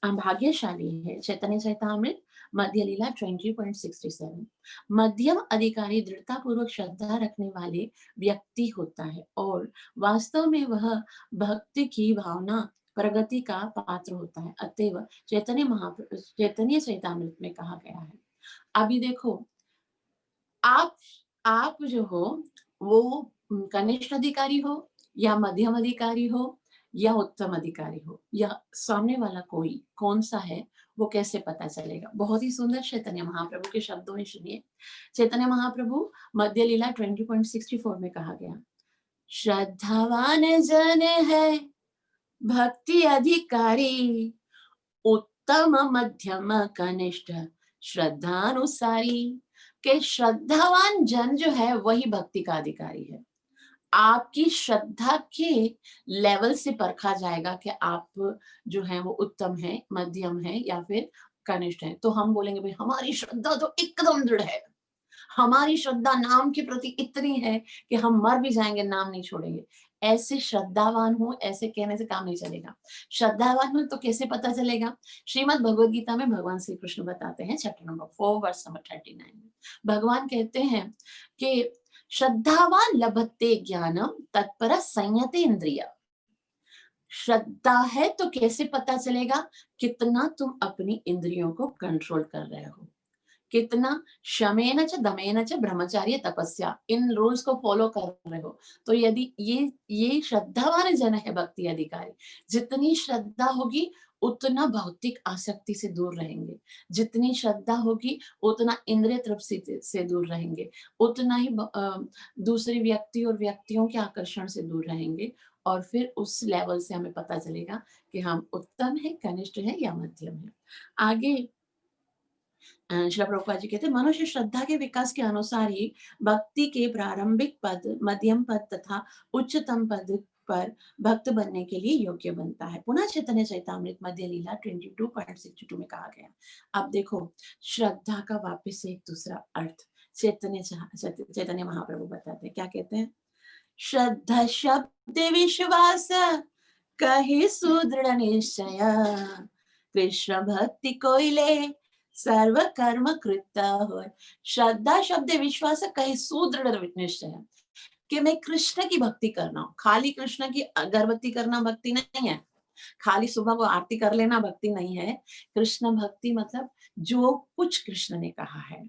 भाग्यशाली है। चैतन्य चैतामृत मध्य लीला 20.67। मध्यम अधिकारी दृढ़ता पूर्वक श्रद्धा रखने वाले व्यक्ति होता है और वास्तव में वह भक्ति की भावना प्रगति का पात्र होता है। अतएव चैतन्य चैतामृत में कहा गया है। अभी देखो, आप जो हो वो कनिष्ठ अधिकारी हो या मध्यम अधिकारी हो या उत्तम अधिकारी हो, या सामने वाला कोई कौन सा है वो कैसे पता चलेगा? बहुत ही सुंदर चैतन्य महाप्रभु के शब्दों में सुनिए। चैतन्य महाप्रभु मध्य लीला 20.64 में कहा गया, श्रद्धावान जन है भक्ति अधिकारी, उत्तम मध्यम कनिष्ठ श्रद्धानुसारी, के श्रद्धावान जन जो है वही भक्ति का अधिकारी है। आपकी श्रद्धा के लेवल से परखा जाएगा कि आप जो है वो उत्तम है, मध्यम है या फिर कनिष्ठ है। तो हम बोलेंगे भाई हमारी श्रद्धा तो एकदम दृढ़ है, हमारी श्रद्धा नाम के प्रति इतनी है कि हम मर भी जाएंगे नाम नहीं छोड़ेंगे। ऐसे श्रद्धावान हो, ऐसे कहने से काम नहीं चलेगा। श्रद्धावान हो तो कैसे पता चलेगा? श्रीमद् भगवद गीता में भगवान श्री कृष्ण बताते हैं, चैप्टर नंबर 4 वर्स नंबर 39 में भगवान कहते हैं कि श्रद्धावान लभते ज्ञानम तत्पर संयते इंद्रिय। श्रद्धा है तो कैसे पता चलेगा कितना तुम अपनी इंद्रियों को कंट्रोल कर रहे हो, कितना शमेन च दमेन च ब्रह्मचार्य तपस्या, इन रूल्स को फॉलो कर रहे हो। तो यदि ये श्रद्धावान जन है भक्ति अधिकारी, जितनी श्रद्धा होगी उतना भौतिक आसक्ति से दूर रहेंगे, जितनी श्रद्धा होगी उतना इंद्रिय तृप्ति से दूर रहेंगे, उतना ही दूसरे व्यक्ति और व्यक्तियों के आकर्षण से दूर रहेंगे। और फिर उस लेवल से हमें पता चलेगा कि हम उत्तम है, कनिष्ठ है या मध्यम है। आगे श्रील प्रभुपाद जी कहते हैं, मनुष्य श्रद्धा के विकास के अनुसार ही भक्ति के प्रारंभिक पद, मध्यम पद तथा उच्चतम पद पर भक्त बनने के लिए योग्य बनता है। पुनः चैतन्य चैतामृत मध्य लीला 22.62 में कहा गया। अब देखो श्रद्धा का वापस से एक दूसरा अर्थ चैतन्य महाप्रभु बताते हैं, क्या कहते हैं? श्रद्धा शब्द विश्वास कहे सुदृढ़ निश्चय, कृष्ण भक्ति कोइले सर्व कर्म कृत हो। श्रद्धा शब्द विश्वास कहे सुदृढ़ निश्चय कि मैं कृष्ण की भक्ति करना हूं। खाली कृष्ण की अगरबत्ती करना भक्ति नहीं है, खाली सुबह को आरती कर लेना भक्ति नहीं है। कृष्ण भक्ति मतलब जो कुछ कृष्ण ने कहा है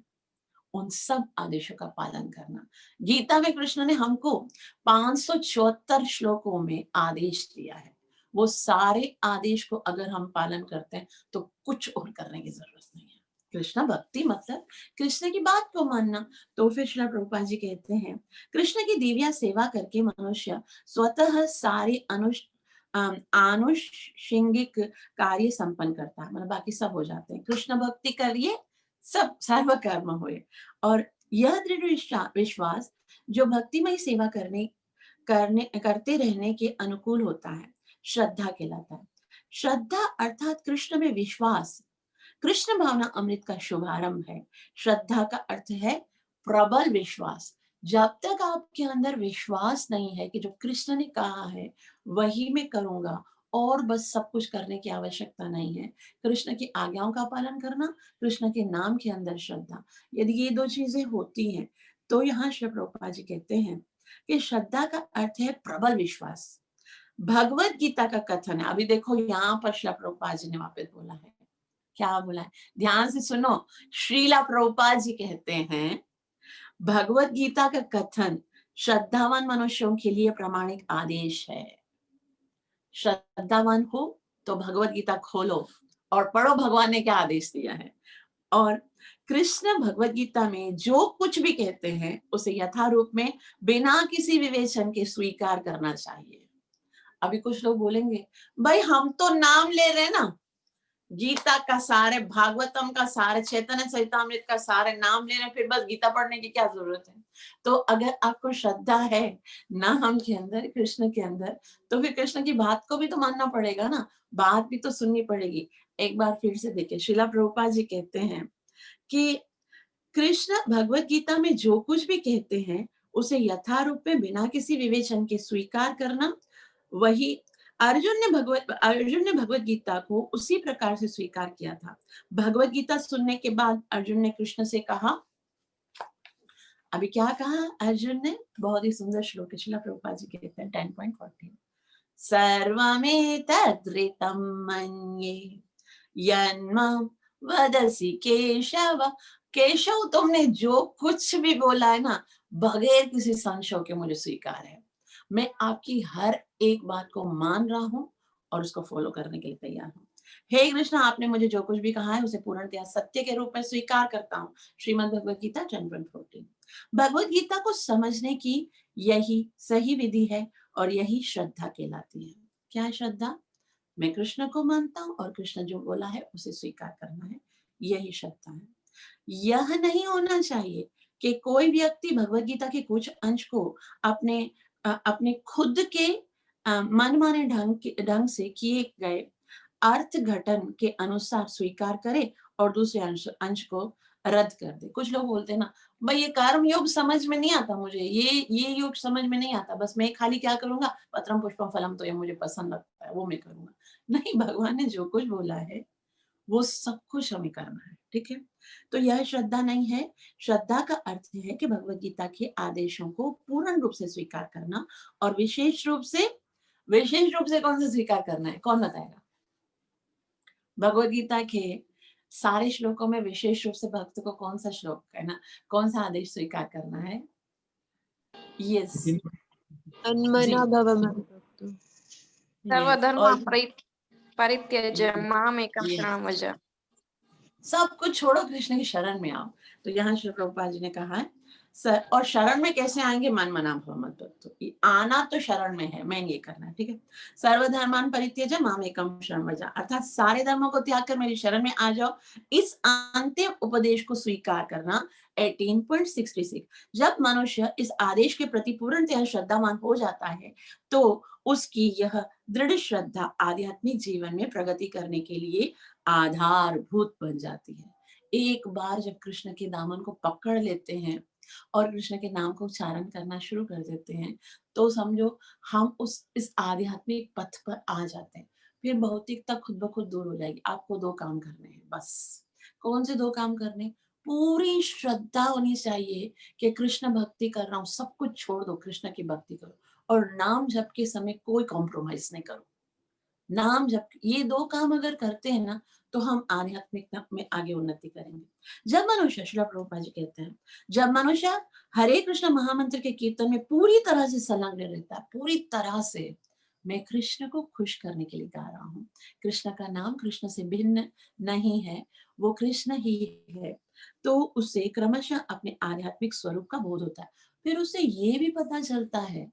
उन सब आदेशों का पालन करना। गीता में कृष्ण ने हमको 574 श्लोकों में आदेश दिया है, वो सारे आदेश को अगर हम पालन करते हैं तो कुछ और करने की जरूरत नहीं है। कृष्ण भक्ति मतलब कृष्ण की बात को मानना। तो फिर श्रील प्रभुपाद जी कहते हैं, कृष्ण की दिव्य सेवा करके मनुष्य स्वतः सारे आनुषंगिक कार्य संपन्न करता है, मतलब बाकी सब हो जाते हैं। कृष्ण भक्ति करिए सब सर्व कर्म हुए। और यह दृढ़ विश्वास जो भक्तिमय सेवा करते रहने के अनुकूल होता है, श्रद्धा कहलाता है। श्रद्धा अर्थात कृष्ण में विश्वास, कृष्ण भावना अमृत का शुभारंभ है। श्रद्धा का अर्थ है प्रबल विश्वास। जब तक आपके अंदर विश्वास नहीं है कि जो कृष्ण ने कहा है वही मैं करूंगा और बस सब कुछ करने की आवश्यकता नहीं है, कृष्ण की आज्ञाओं का पालन करना, कृष्ण के नाम के अंदर श्रद्धा, यदि ये दो चीजें होती हैं तो यहाँ श्री प्रभुपाद जी कहते हैं कि श्रद्धा का अर्थ है प्रबल विश्वास। भगवत गीता का कथन है, अभी देखो यहाँ पर श्री प्रभुपाद जी ने वापस बोला है क्या बोला है, ध्यान से सुनो। श्रीला प्रभुपाद जी कहते हैं भगवत गीता का कथन श्रद्धावान मनुष्यों के लिए प्रामाणिक आदेश है। श्रद्धावान हो तो भगवत गीता खोलो और पढ़ो भगवान ने क्या आदेश दिया है। और कृष्ण भगवत गीता में जो कुछ भी कहते हैं उसे यथारूप में बिना किसी विवेचन के स्वीकार करना चाहिए। अभी कुछ लोग बोलेंगे भाई हम तो नाम ले रहे हैं ना, गीता का सारे, भागवतम का सारे, चैतन्य चरितामृत का सारे नाम ले रहे हैं, फिर बस गीता पढ़ने की क्या जरूरत है। तो अगर आपको श्रद्धा है नाम के अंदर, कृष्ण के अंदर, तो फिर कृष्ण की बात को भी तो मानना पड़ेगा ना, बात भी तो सुननी पड़ेगी। एक बार फिर से देखिए, श्रीला प्रभुपाद जी कहते हैं कि कृष्ण भगवत गीता में जो कुछ भी कहते हैं उसे यथारूप में बिना किसी विवेचन के स्वीकार करना, वही अर्जुन ने भगवत गीता को उसी प्रकार से स्वीकार किया था। भगवत गीता सुनने के बाद अर्जुन ने कृष्ण से कहा, अभी क्या कहा अर्जुन ने, बहुत ही सुंदर श्लोक है, श्रीला प्रभुपाद जी कहते हैं 10.14, सर्वमेतद्ऋतं मन्ये यन्मां वदसि केशव। केशव, तुमने जो कुछ भी बोला है ना, बगैर किसी संशय के मुझे स्वीकार है। मैं आपकी हर एक बात को मान रहा हूं और उसको फॉलो करने के लिए तैयार हूं। हे कृष्ण, आपने मुझे जो कुछ भी कहा है उसे पूर्णतया सत्य के रूप में स्वीकार करता हूं। श्रीमद् भगवत गीता 10.14। भगवत गीता को समझने की यही सही विधि है और यही श्रद्धा कहलाती है। क्या है श्रद्धा? मैं कृष्ण को मानता हूं और कृष्ण जो बोला है उसे स्वीकार करना है, यही श्रद्धा है। यह नहीं होना चाहिए कि कोई व्यक्ति भगवत गीता के कुछ अंश को अपने खुद के मनमाने ढंग से किए गए अर्थ घटन के अनुसार स्वीकार करे और दूसरे अंश को रद्द कर दे। कुछ लोग बोलते हैं ना, भाई ये कर्म योग समझ में नहीं आता मुझे, ये योग समझ में नहीं आता, बस मैं खाली क्या करूंगा, पत्रम पुष्पम फलम, तो ये मुझे पसंद लगता है वो मैं करूंगा। नहीं, भगवान ने जो कुछ बोला है वो सब कुछ हमें करना है, ठीक है। तो यह श्रद्धा नहीं है। श्रद्धा का अर्थ है कि भगवत गीता के आदेशों को पूर्ण रूप से स्वीकार करना, और विशेष रूप से कौन सा स्वीकार करना है, कौन बताएगा? भगवत गीता के सारे श्लोकों में विशेष रूप से भक्त को कौन सा श्लोक है ना, कौन सा आदेश स्वीकार करना है? यस तन्मना भव मद्भक्तो। सर्वधर्म परित्यज्य मामेकं yes. शरणं व्रज। सब कुछ छोड़ो, कृष्ण की शरण में आओ। तो यहाँ श्री प्रभुपाद जी ने कहा है और शरण में कैसे आएंगे? मन मना भव मद्भक्तो। आना तो शरण में है, मैं ये करना है, ठीक है। सर्वधर्मान परित्यज्य मामेकं शरणं व्रज, अर्थात सारे धर्मों को त्याग कर मेरी शरण में आ जाओ। इस अंतिम उपदेश को स्वीकार करना 18.66। जब मनुष्य इस आदेश के प्रति पूर्णतः श्रद्धावान हो जाता है तो उसकी यह दृढ़ श्रद्धा आध्यात्मिक जीवन में प्रगति करने के लिए आधारभूत बन जाती है। एक बार जब कृष्ण के दामन को पकड़ लेते हैं और कृष्ण के नाम को उच्चारण करना शुरू कर देते हैं तो समझो हम इस आध्यात्मिक पथ पर आ जाते हैं। फिर भौतिकता खुद ब खुद दूर हो जाएगी। आपको दो काम करने हैं बस। कौन से दो काम करने? पूरी श्रद्धा होनी चाहिए कि कृष्ण भक्ति कर रहा हूँ, सब कुछ छोड़ दो, कृष्ण की भक्ति करो, और नाम जप के समय कोई कॉम्प्रोमाइज नहीं करो। नाम जप, ये दो काम अगर करते हैं ना तो हम आध्यात्मिकता में आगे उन्नति करेंगे। जब मनुष्य, श्रील प्रभुपाद जी कहते हैं, जब मनुष्य हरे कृष्ण महामंत्र के कीर्तन में पूरी तरह से संलग्न रहता है, पूरी तरह से, मैं कृष्ण को खुश करने के लिए गा रहा हूँ, कृष्ण का नाम कृष्ण से भिन्न नहीं है, वो कृष्ण ही है, तो उसे क्रमशः अपने आध्यात्मिक स्वरूप का बोध होता है। फिर उसे ये भी पता चलता है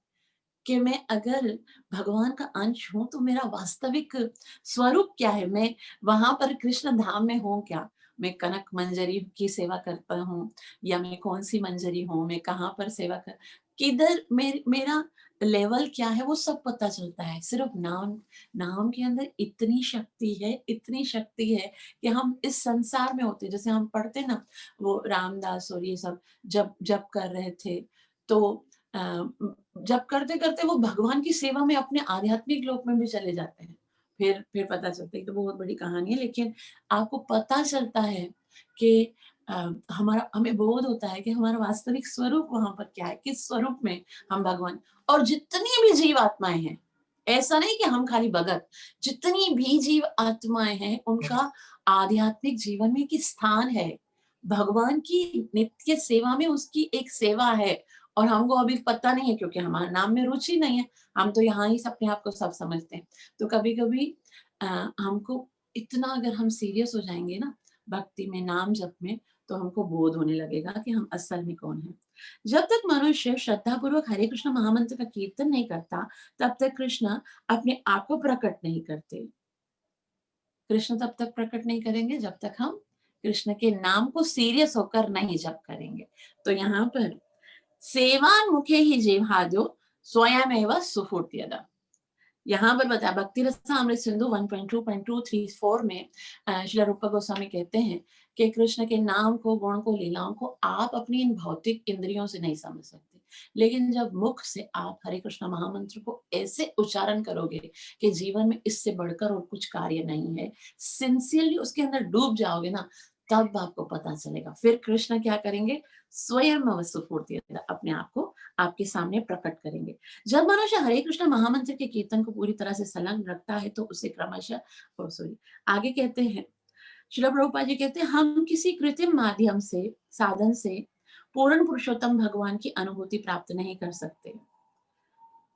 कि मैं अगर भगवान का अंश हूं तो मेरा वास्तविक स्वरूप क्या है, मैं वहां पर कृष्ण धाम में हूं क्या, मैं कनक मंजरी की सेवा करता हूँ या मैं कौन सी मंजरी हूँ, मैं कहाँ पर सेवा कर, किधर मेरा लेवल क्या है, वो सब पता चलता है। सिर्फ नाम के अंदर इतनी शक्ति है कि हम इस संसार में होते, जैसे हम पढ़ते ना, वो रामदास और ये सब जब कर रहे थे तो जब करते करते वो भगवान की सेवा में अपने आध्यात्मिक लोक में भी चले जाते हैं। फिर पता चलता है, तो बहुत बड़ी कहानी है, लेकिन आपको पता चलता है कि हमें बोध होता है कि हमारा वास्तविक स्वरूप वहां पर क्या है, किस स्वरूप में हम भगवान, और जितनी भी जीव आत्माएं हैं, ऐसा नहीं कि हम खाली भगत, जितनी भी जीव आत्माएं हैं उनका आध्यात्मिक जीवन में कि स्थान है, भगवान की नित्य सेवा में उसकी एक सेवा है, और हमको अभी पता नहीं है क्योंकि हमारे नाम में रुचि नहीं है। हम तो यहाँ ही अपने आप को सब समझते हैं। तो कभी-कभी हमको इतना अगर हम सीरियस हो जाएंगे ना भक्ति में, नाम जप में, तो हमको बोध होने लगेगा कि हम असल में कौन हैं। जब तक मनुष्य श्रद्धापूर्वक हरे कृष्ण महामंत्र का कीर्तन नहीं करता, तब तक कृष्ण अपने आप को प्रकट नहीं करते। कृष्ण तब तक प्रकट नहीं करेंगे जब तक हम कृष्ण के नाम को सीरियस होकर नहीं जप करेंगे। तो यहाँ पर सेवान मुखे ही जिह्वादो स्वयमेव सुफुर्त्यदा, यहाँ पर बताया भक्ति रसामृत सिंधु 1.2.234 में श्रील रूपा गोस्वामी कहते हैं कि कृष्ण के नाम को, गुण को, लीलाओं को आप अपनी इन भौतिक इंद्रियों से नहीं समझ सकते, लेकिन जब मुख से आप हरे कृष्ण महामंत्र को ऐसे उच्चारण करोगे कि जीवन में इससे बढ़कर और कुछ कार्य नहीं है, सिंसियरली उसके अंदर डूब जाओगे ना, तब आपको पता चलेगा। फिर कृष्ण क्या करेंगे? स्वयं सुफूर्ति अपने आप को आपके सामने प्रकट करेंगे। जब मनुष्य हरे कृष्ण महामंत्र के कीर्तन को पूरी तरह से संलग्न रखता है तो उसे क्रमशः आगे कहते हैं, श्रील प्रभुपाद जी कहते हैं, हम किसी कृत्रिम माध्यम से, साधन से पूर्ण पुरुषोत्तम भगवान की अनुभूति प्राप्त नहीं कर सकते।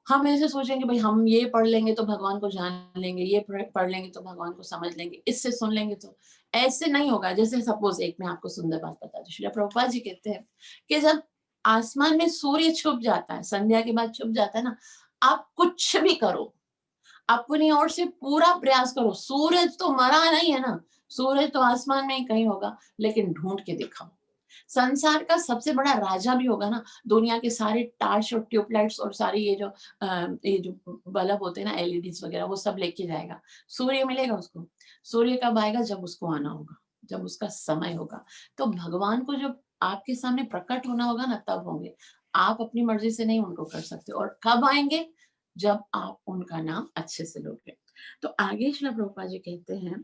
हम ऐसे सोचेंगे भाई हम ये पढ़ लेंगे तो भगवान को जान लेंगे, ये पढ़ लेंगे तो भगवान को समझ लेंगे, इससे सुन लेंगे तो, ऐसे नहीं होगा। जैसे सपोज एक मैं आपको सुंदर बात बता दूं, श्रील प्रभुपाद जी कहते हैं कि जब आसमान में सूर्य छुप जाता है, संध्या के बाद छुप जाता है ना, आप कुछ भी करो, अपनी ओर से पूरा प्रयास करो, सूरज तो मरा नहीं है ना, सूरज तो आसमान में ही कहीं होगा, लेकिन ढूंढ के दिखाओ। संसार का सबसे बड़ा राजा भी होगा ना, दुनिया के सारे टार्च और ट्यूबलाइट्स और सारी ये जो बल्ब होते हैं ना, एलईडीज वगैरह, वो सब लेके जाएगा। सूर्य मिलेगा उसको? सूर्य कब आएगा? जब उसको आना होगा, जब उसका समय होगा। तो भगवान को जब आपके सामने प्रकट होना होगा ना, तब होंगे। आप अपनी मर्जी से नहीं उनको कर सकते। और कब आएंगे? जब आप उनका नाम अच्छे से लोगे। तो आगे श्रील प्रभुपाद जी कहते हैं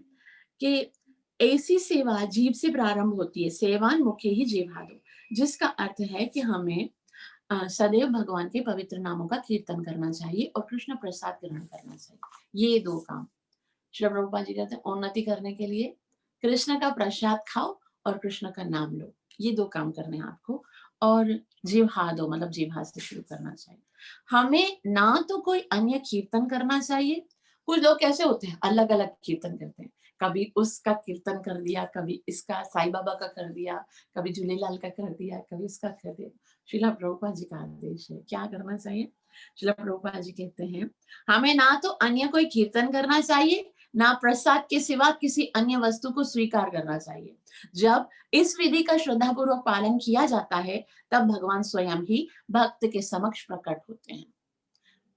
कि ऐसी सेवा जीव से प्रारंभ होती है, सेवान मुखे ही जिह्वादो, जिसका अर्थ है कि हमें सदैव भगवान के पवित्र नामों का कीर्तन करना चाहिए और कृष्ण प्रसाद ग्रहण करना चाहिए। ये दो काम श्री प्रभुपाद जी कहते हैं, उन्नति करने के लिए कृष्ण का प्रसाद खाओ और कृष्ण का नाम लो, ये दो काम करने हैं आपको। और जिह्वादो मतलब जिह्वा से शुरू करना चाहिए। हमें ना तो कोई अन्य कीर्तन करना चाहिए। कुछ लोग कैसे होते हैं, अलग अलग कीर्तन करते हैं, कभी उसका कीर्तन कर दिया, कभी इसका, साईं बाबा का कर दिया, कभी झूलेलाल का कर दिया, कभी इसका कर दिया। श्रील प्रभुपाद जी का आदेश है, क्या करना चाहिए? श्रील प्रभुपाद जी कहते हैं, हमें ना तो अन्य कोई कीर्तन करना चाहिए, ना प्रसाद के सिवा किसी अन्य वस्तु को स्वीकार करना चाहिए। जब इस विधि का श्रद्धापूर्वक पालन किया जाता है, तब भगवान स्वयं ही भक्त के समक्ष प्रकट होते हैं।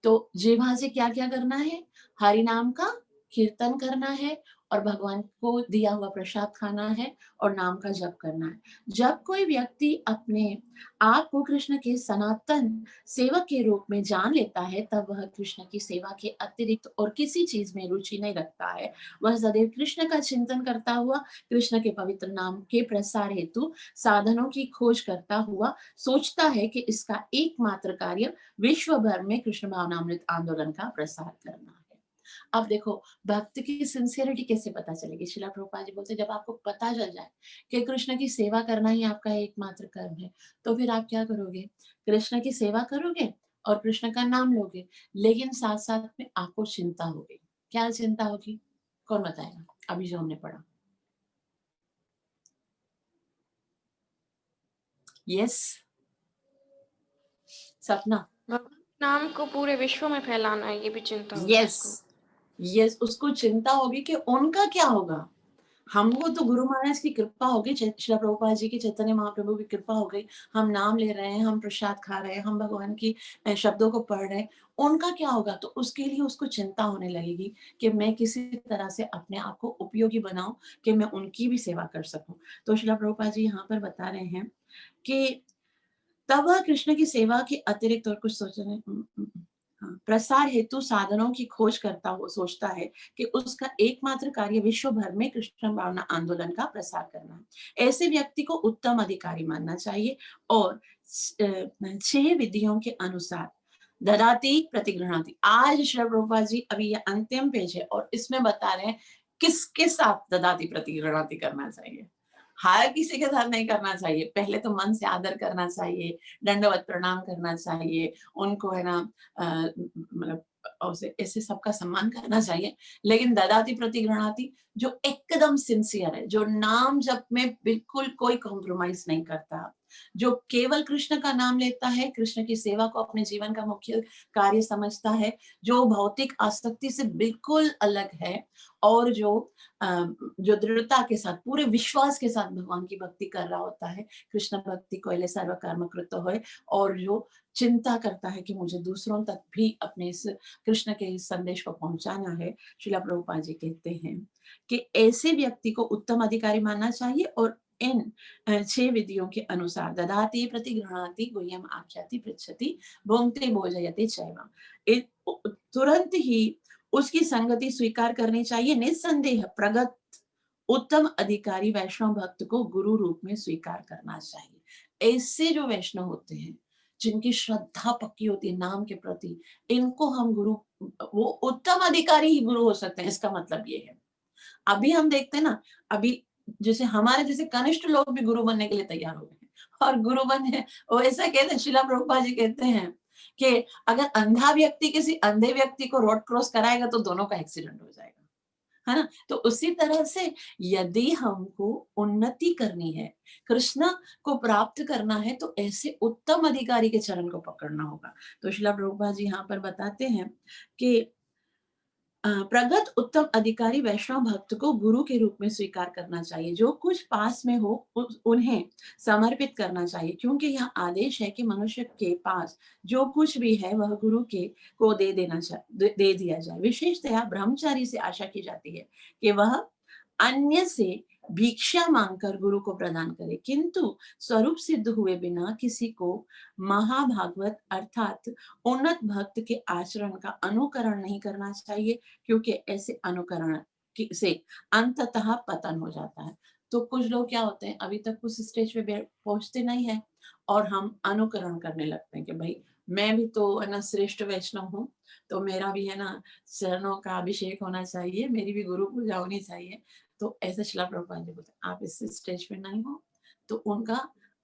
तो जिह्वा से क्या क्या करना है? हरि नाम का कीर्तन करना है और भगवान को दिया हुआ प्रसाद खाना है और नाम का जप करना है। जब कोई व्यक्ति अपने आप को कृष्ण के सनातन सेवक के रूप में जान लेता है, तब वह कृष्ण की सेवा के अतिरिक्त और किसी चीज में रुचि नहीं रखता है। वह सदैव कृष्ण का चिंतन करता हुआ, कृष्ण के पवित्र नाम के प्रसार हेतु साधनों की खोज करता हुआ सोचता है कि इसका एकमात्र कार्य विश्व भर में कृष्ण भावनामृत आंदोलन का प्रसार करना है। अब देखो भक्त की सिंसियरिटी कैसे पता चलेगी? श्रील प्रभुपाद जी बोलते, जब आपको पता चल जाए कि कृष्ण की सेवा करना ही आपका एकमात्र कर्म है, तो फिर आप क्या करोगे? कृष्ण की सेवा करोगे और कृष्ण का नाम लोगे, लेकिन साथ साथ में आपको चिंता होगी। क्या चिंता होगी? कौन बताएगा? अभी जो हमने पढ़ा। यस सपना, नाम को पूरे विश्व में फैलाना है, ये भी चिंता होगी यस यस, उसको चिंता होगी कि उनका क्या होगा। हमको तो गुरु महाराज की कृपा हो गई, श्रील प्रभुपाद जी की, चैतन्य महाप्रभु की कृपा हो गई, हम नाम ले रहे हैं, हम प्रसाद खा रहे हैं, हम भगवान की शब्दों को पढ़ रहे हैं। उनका क्या होगा? तो उसके लिए उसको चिंता होने लगेगी कि मैं किसी तरह से अपने आप को उपयोगी बनाऊं कि मैं उनकी भी सेवा कर सकूं। तो श्रील प्रभुपाद जी यहाँ पर बता रहे हैं कि तब वह कृष्ण की सेवा के अतिरिक्त और कुछ सोचने, प्रसार हेतु साधनों की खोज करता हुआ सोचता है कि उसका एकमात्र कार्य विश्व भर में कृष्ण भावना आंदोलन का प्रसार करना है। ऐसे व्यक्ति को उत्तम अधिकारी मानना चाहिए और 6 विधियों के अनुसार ददाति प्रतिगृह्णाति। आज श्री प्रभुपाद जी, अभी ये अंतिम पेज है और इसमें बता रहे हैं किसके साथ ददाति प्रति गृणाति करना चाहिए? हर किसी के साथ नहीं करना चाहिए। पहले तो मन से आदर करना चाहिए, दंडवत प्रणाम करना चाहिए, उनको है ना मतलब ऐसे ऐसे सबका सम्मान करना चाहिए। लेकिन ददाति प्रति गृणाति जो एकदम सिंसियर है, जो नाम जप में बिल्कुल कोई कॉम्प्रोमाइज नहीं करता, जो केवल कृष्ण का नाम लेता है, कृष्ण की सेवा को अपने जीवन का मुख्य कार्य समझता है, जो भौतिक आसक्ति से बिल्कुल अलग है और जो दृढ़ता के साथ पूरे विश्वास के साथ भगवान की भक्ति कर रहा होता है, कृष्ण भक्ति कोयले सर्व कर्म कृत होए, और जो चिंता करता है कि मुझे दूसरों तक भी अपने इस कृष्ण के इस संदेश को पहुंचाना है। श्रील प्रभुपाद जी कहते हैं कि ऐसे व्यक्ति को उत्तम अधिकारी मानना चाहिए और इन 6 विधियों के अनुसार ददाति प्रति गृणाति गुह्यम आख्याति पृच्छति भोंगते भोजयति चैव, तुरंत ही उसकी संगति स्वीकार करनी चाहिए। निस्संदेह प्रगत उत्तम अधिकारी वैष्णव भक्त को गुरु रूप में स्वीकार करना चाहिए। ऐसे जो वैष्णव होते हैं जिनकी श्रद्धा पक्की होती है नाम के प्रति, इनको हम गुरु, वो उत्तम अधिकारी ही गुरु हो सकते हैं। इसका मतलब ये है, अभी हम देखते हैं ना, अभी जैसे हमारे जैसे कनिष्ठ लोग भी गुरु बनने के लिए तैयार हो गए और गुरु बने। वो ऐसा कहते हैं, श्रील प्रभुपाद जी कहते हैं कि अगर अंधा व्यक्ति किसी अंधे व्यक्ति को रोड क्रॉस कराएगा तो दोनों का एक्सीडेंट हो जाएगा, है ना। तो उसी तरह से यदि हमको उन्नति करनी है, कृष्ण को प्राप्त करना है, तो ऐसे उत्तम अधिकारी के चरण को पकड़ना होगा। तो श्रील प्रभुपाद जी यहाँ पर बताते हैं कि प्रगत उत्तम अधिकारी वैष्णव भक्त को गुरु के रूप में स्वीकार करना चाहिए। जो कुछ पास में हो उन्हें समर्पित करना चाहिए, क्योंकि यह आदेश है कि मनुष्य के पास जो कुछ भी है वह गुरु के को दे दिया जाए। विशेषतया ब्रह्मचारी से आशा की जाती है कि वह अन्य से भिक्षा मांगकर गुरु को प्रदान करे, किंतु स्वरूप सिद्ध हुए बिना किसी को महाभागवत अर्थात उन्नत भक्त के आचरण का अनुकरण नहीं करना चाहिए, क्योंकि ऐसे अनुकरण से अंततः पतन हो जाता है। तो कुछ लोग क्या होते हैं, अभी तक उस स्टेज पे पहुंचते नहीं है और हम अनुकरण करने लगते हैं कि भाई मैं भी तो है ना श्रेष्ठ वैष्णव हूँ, तो मेरा भी है ना चरणों का अभिषेक होना चाहिए, मेरी भी गुरु पूजा होनी चाहिए। तो ऐसे श्रील प्रभुपाद जी बोलते हैं, आप इस स्टेज पे नहीं हो तो उनका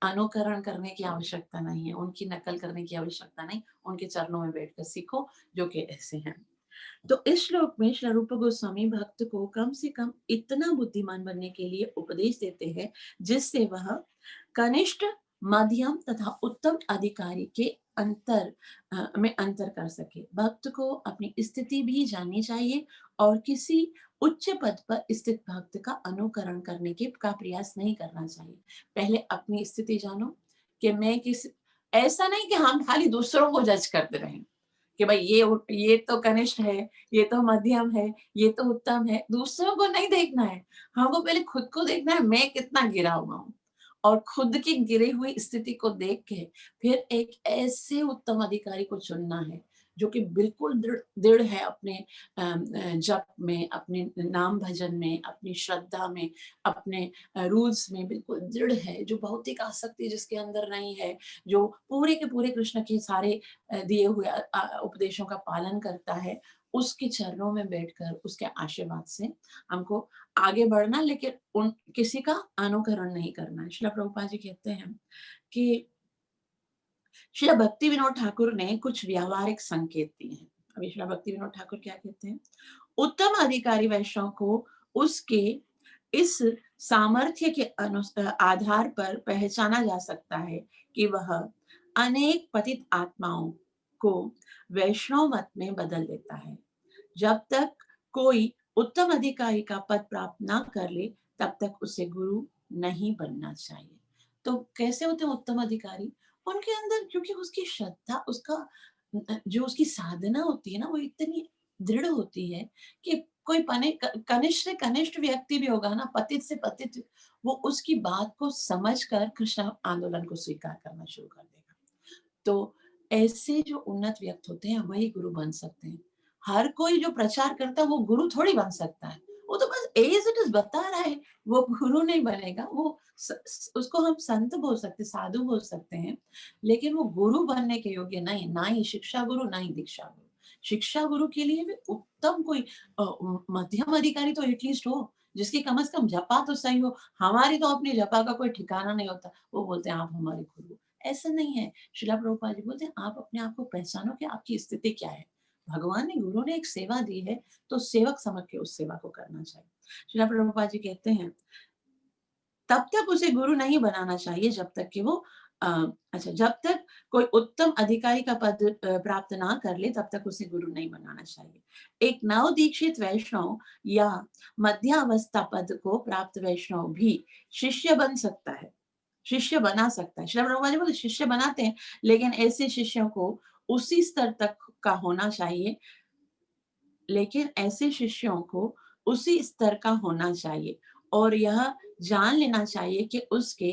अनुकरण करने की आवश्यकता नहीं है, उनकी नकल करने की आवश्यकता नहीं, उनके चरणों में बैठकर सीखो जो कि ऐसे हैं। तो इस श्लोक में श्री रूप गोस्वामी भक्त को कम से कम इतना बुद्धिमान बनने के लिए उपदेश देते हैं जिससे वह कनिष्ठ, मध्यम तथा उत्तम अधिकारी के में अंतर कर सके। भक्त को अपनी स्थिति भी जाननी चाहिए और किसी उच्च पद पर स्थित भक्त का अनुकरण करने का प्रयास नहीं करना चाहिए। पहले अपनी स्थिति जानो कि मैं किस, ऐसा नहीं कि हम खाली दूसरों को जज करते रहें कि भाई ये तो कनिष्ठ है, ये तो मध्यम है, ये तो उत्तम है। दूसरों को नहीं देखना है, हमको पहले खुद को देखना है, मैं कितना गिरा हुआ हूँ, और खुद की गिरी हुई स्थिति को देख के फिर एक ऐसे उत्तम अधिकारी को चुनना है जो कि बिल्कुल दृढ़ है अपने जप में, अपने नाम भजन में, अपनी श्रद्धा में, अपने रूल्स में बिल्कुल दृढ़ है, जो भौतिक आसक्ति जिसके अंदर नहीं है, जो पूरे के पूरे कृष्ण के सारे दिए हुए उपदेशों का पालन करता है। उसके चरणों में बैठकर उसके आशीर्वाद से हमको आगे बढ़ना, लेकिन किसी का अनुकरण नहीं करना। श्रील प्रभुपाद जी कहते हैं कि श्री भक्ति विनोद ठाकुर ने कुछ व्यावहारिक संकेत दिए हैं। अभी श्री भक्ति विनोद ठाकुर क्या कहते हैं, उत्तम अधिकारी वैष्णव को उसके इस सामर्थ्य के आधार पर पहचाना जा सकता है कि वह अनेक पतित आत्माओं को वैष्णव मत में बदल देता है। जब तक कोई उत्तम अधिकारी का पद प्राप्त ना कर ले तब तक उसे गुरु नहीं बनना चाहिए। तो कैसे होते हैं उत्तम अधिकारी, उनके अंदर क्योंकि उसकी श्रद्धा, उसका जो उसकी साधना होती है ना, वो इतनी दृढ़ होती है कि कोई कनिष्ठ से कनिष्ठ व्यक्ति भी होगा ना, पतित से पतित, वो उसकी बात को समझकर कृष्ण आंदोलन को स्वीकार करना शुरू कर देगा। तो ऐसे जो उन्नत व्यक्ति होते हैं वही गुरु बन सकते हैं। हर कोई जो प्रचार करता है वो गुरु थोड़ी बन सकता है, वो तो बस एज इट इज बता रहा है, वो गुरु नहीं बनेगा। वो उसको हम संत बोल सकते, साधु बोल सकते हैं, लेकिन वो गुरु बनने के योग्य नहीं, ना ही शिक्षा गुरु, ना ही दीक्षा गुरु। शिक्षा गुरु के लिए भी उत्तम कोई मध्यम अधिकारी तो एटलीस्ट हो, जिसकी कम से कम जपा तो सही हो। हमारी तो अपनी जपा का कोई ठिकाना नहीं होता, वो बोलते हैं आप हमारे गुरु। ऐसा नहीं है। श्रीला प्रभुपाद जी बोलते हैं आप अपने आप को पहचानो कि आपकी स्थिति क्या है। भगवान ने, गुरु ने एक सेवा दी है, तो सेवक समझ के उस सेवा को करना चाहिए। श्रीला प्रभुपाद जी कहते हैं तब तक उसे गुरु नहीं बनाना चाहिए जब तक कि वो जब तक कोई उत्तम अधिकारी का पद प्राप्त ना कर ले, तब तक उसे गुरु नहीं बनाना चाहिए। एक नव दीक्षित वैष्णव या मध्यावस्था पद को प्राप्त वैष्णव भी शिष्य बन सकता है, शिष्य बना सकता है। श्री प्रभुपाद जी बोले शिष्य बनाते हैं, लेकिन ऐसे शिष्यों को उसी स्तर तक का होना चाहिए, लेकिन ऐसे शिष्यों को उसी स्तर का होना चाहिए और यह जान लेना चाहिए कि उसके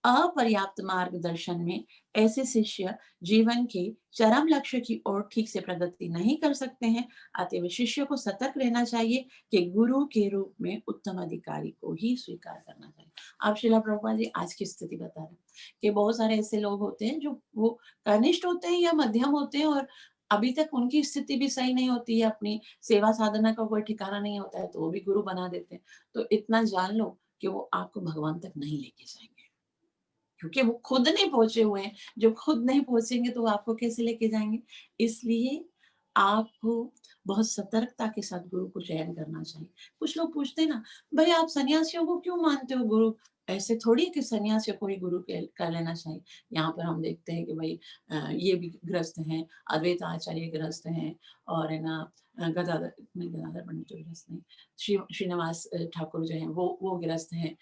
अपर्याप्त मार्गदर्शन में ऐसे शिष्य जीवन के चरम लक्ष्य की ओर ठीक से प्रगति नहीं कर सकते हैं। अतएव शिष्य को सतर्क रहना चाहिए कि गुरु के रूप में उत्तम अधिकारी को ही स्वीकार करना चाहिए। आप श्रीला प्रभुपाद जी आज की स्थिति बता रहे हैं कि बहुत सारे ऐसे लोग होते हैं जो वो कनिष्ठ होते हैं या मध्यम होते हैं और अभी तक उनकी स्थिति भी सही नहीं होती है, अपनी सेवा साधना का कोई ठिकाना नहीं होता है, तो वो भी गुरु बना देते हैं। तो इतना जान लो कि वो आपको भगवान तक नहीं लेके जाएंगे, क्योंकि वो खुद नहीं पहुंचे हुए हैं। जो खुद नहीं पहुंचेंगे तो वो आपको कैसे लेके जाएंगे। इसलिए आपको बहुत सतर्कता के साथ गुरु को चयन करना चाहिए। कुछ लोग पूछते हैं ना, भाई आप सन्यासियों को क्यों मानते हो गुरु? ऐसे थोड़ी कि सन्यासियों को ही गुरु कर लेना चाहिए। यहाँ पर हम देखते हैं कि भाई ये भी गृहस्थ हैं, अद्वैत आचार्य गृहस्थ हैं और है ना गदाधर पंडित जो गृहस्थ हैं, श्रीनिवास ठाकुर जो हैं वो गृहस्थ हैं,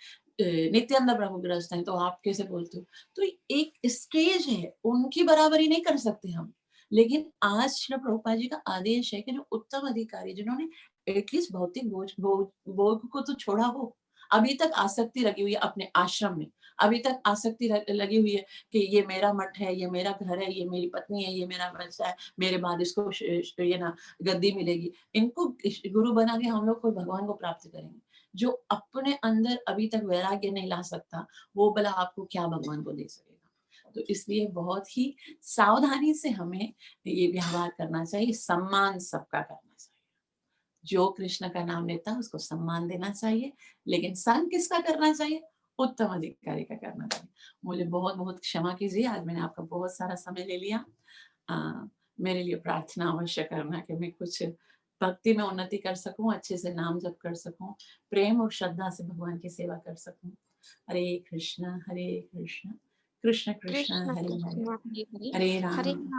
नित्यानंद प्रभु गृहस्थ हैं, तो आप कैसे बोलते हो? तो एक स्टेज है, उनकी बराबरी नहीं कर सकते हम। लेकिन आज श्री प्रभुपाद जी का आदेश है कि जो उत्तम अधिकारी जिन्होंने एटलीस्ट भौतिक भोग को तो छोड़ा हो, अभी तक आसक्ति लगी हुई है अपने आश्रम में, अभी तक आसक्ति लगी हुई है कि ये मेरा मठ है, ये मेरा घर है, ये मेरी पत्नी है, ये मेरा बच्चा है, मेरे बाद इसको ये ना गद्दी मिलेगी। इनको गुरु बना के हम लोग कोई भगवान को प्राप्त करेंगे। जो अपने अंदर अभी तक वैराग्य नहीं ला सकता, वो भला आपको क्या भगवान को दे सकेगा। तो इसलिए बहुत ही सावधानी से हमें ये व्यवहार करना चाहिए, सम्मान सबका करना चाहिए। जो कृष्ण का नाम लेता है उसको सम्मान देना चाहिए, लेकिन संग किसका करना चाहिए? उत्तम अधिकारी का करना चाहिए। मुझे बहुत बहुत क्षमा कीजिए, आज मैंने आपका बहुत सारा समय ले लिया। मेरे लिए प्रार्थना अवश्य करना कि मैं कुछ भक्ति में उन्नति कर सकूं, अच्छे से नाम जप कर सकूं, प्रेम और श्रद्धा से भगवान की सेवा कर सकूं। हरे कृष्ण कृष्ण कृष्ण कृष्ण हरे हरे, कृष्ण हरे हरे हरे हरे राम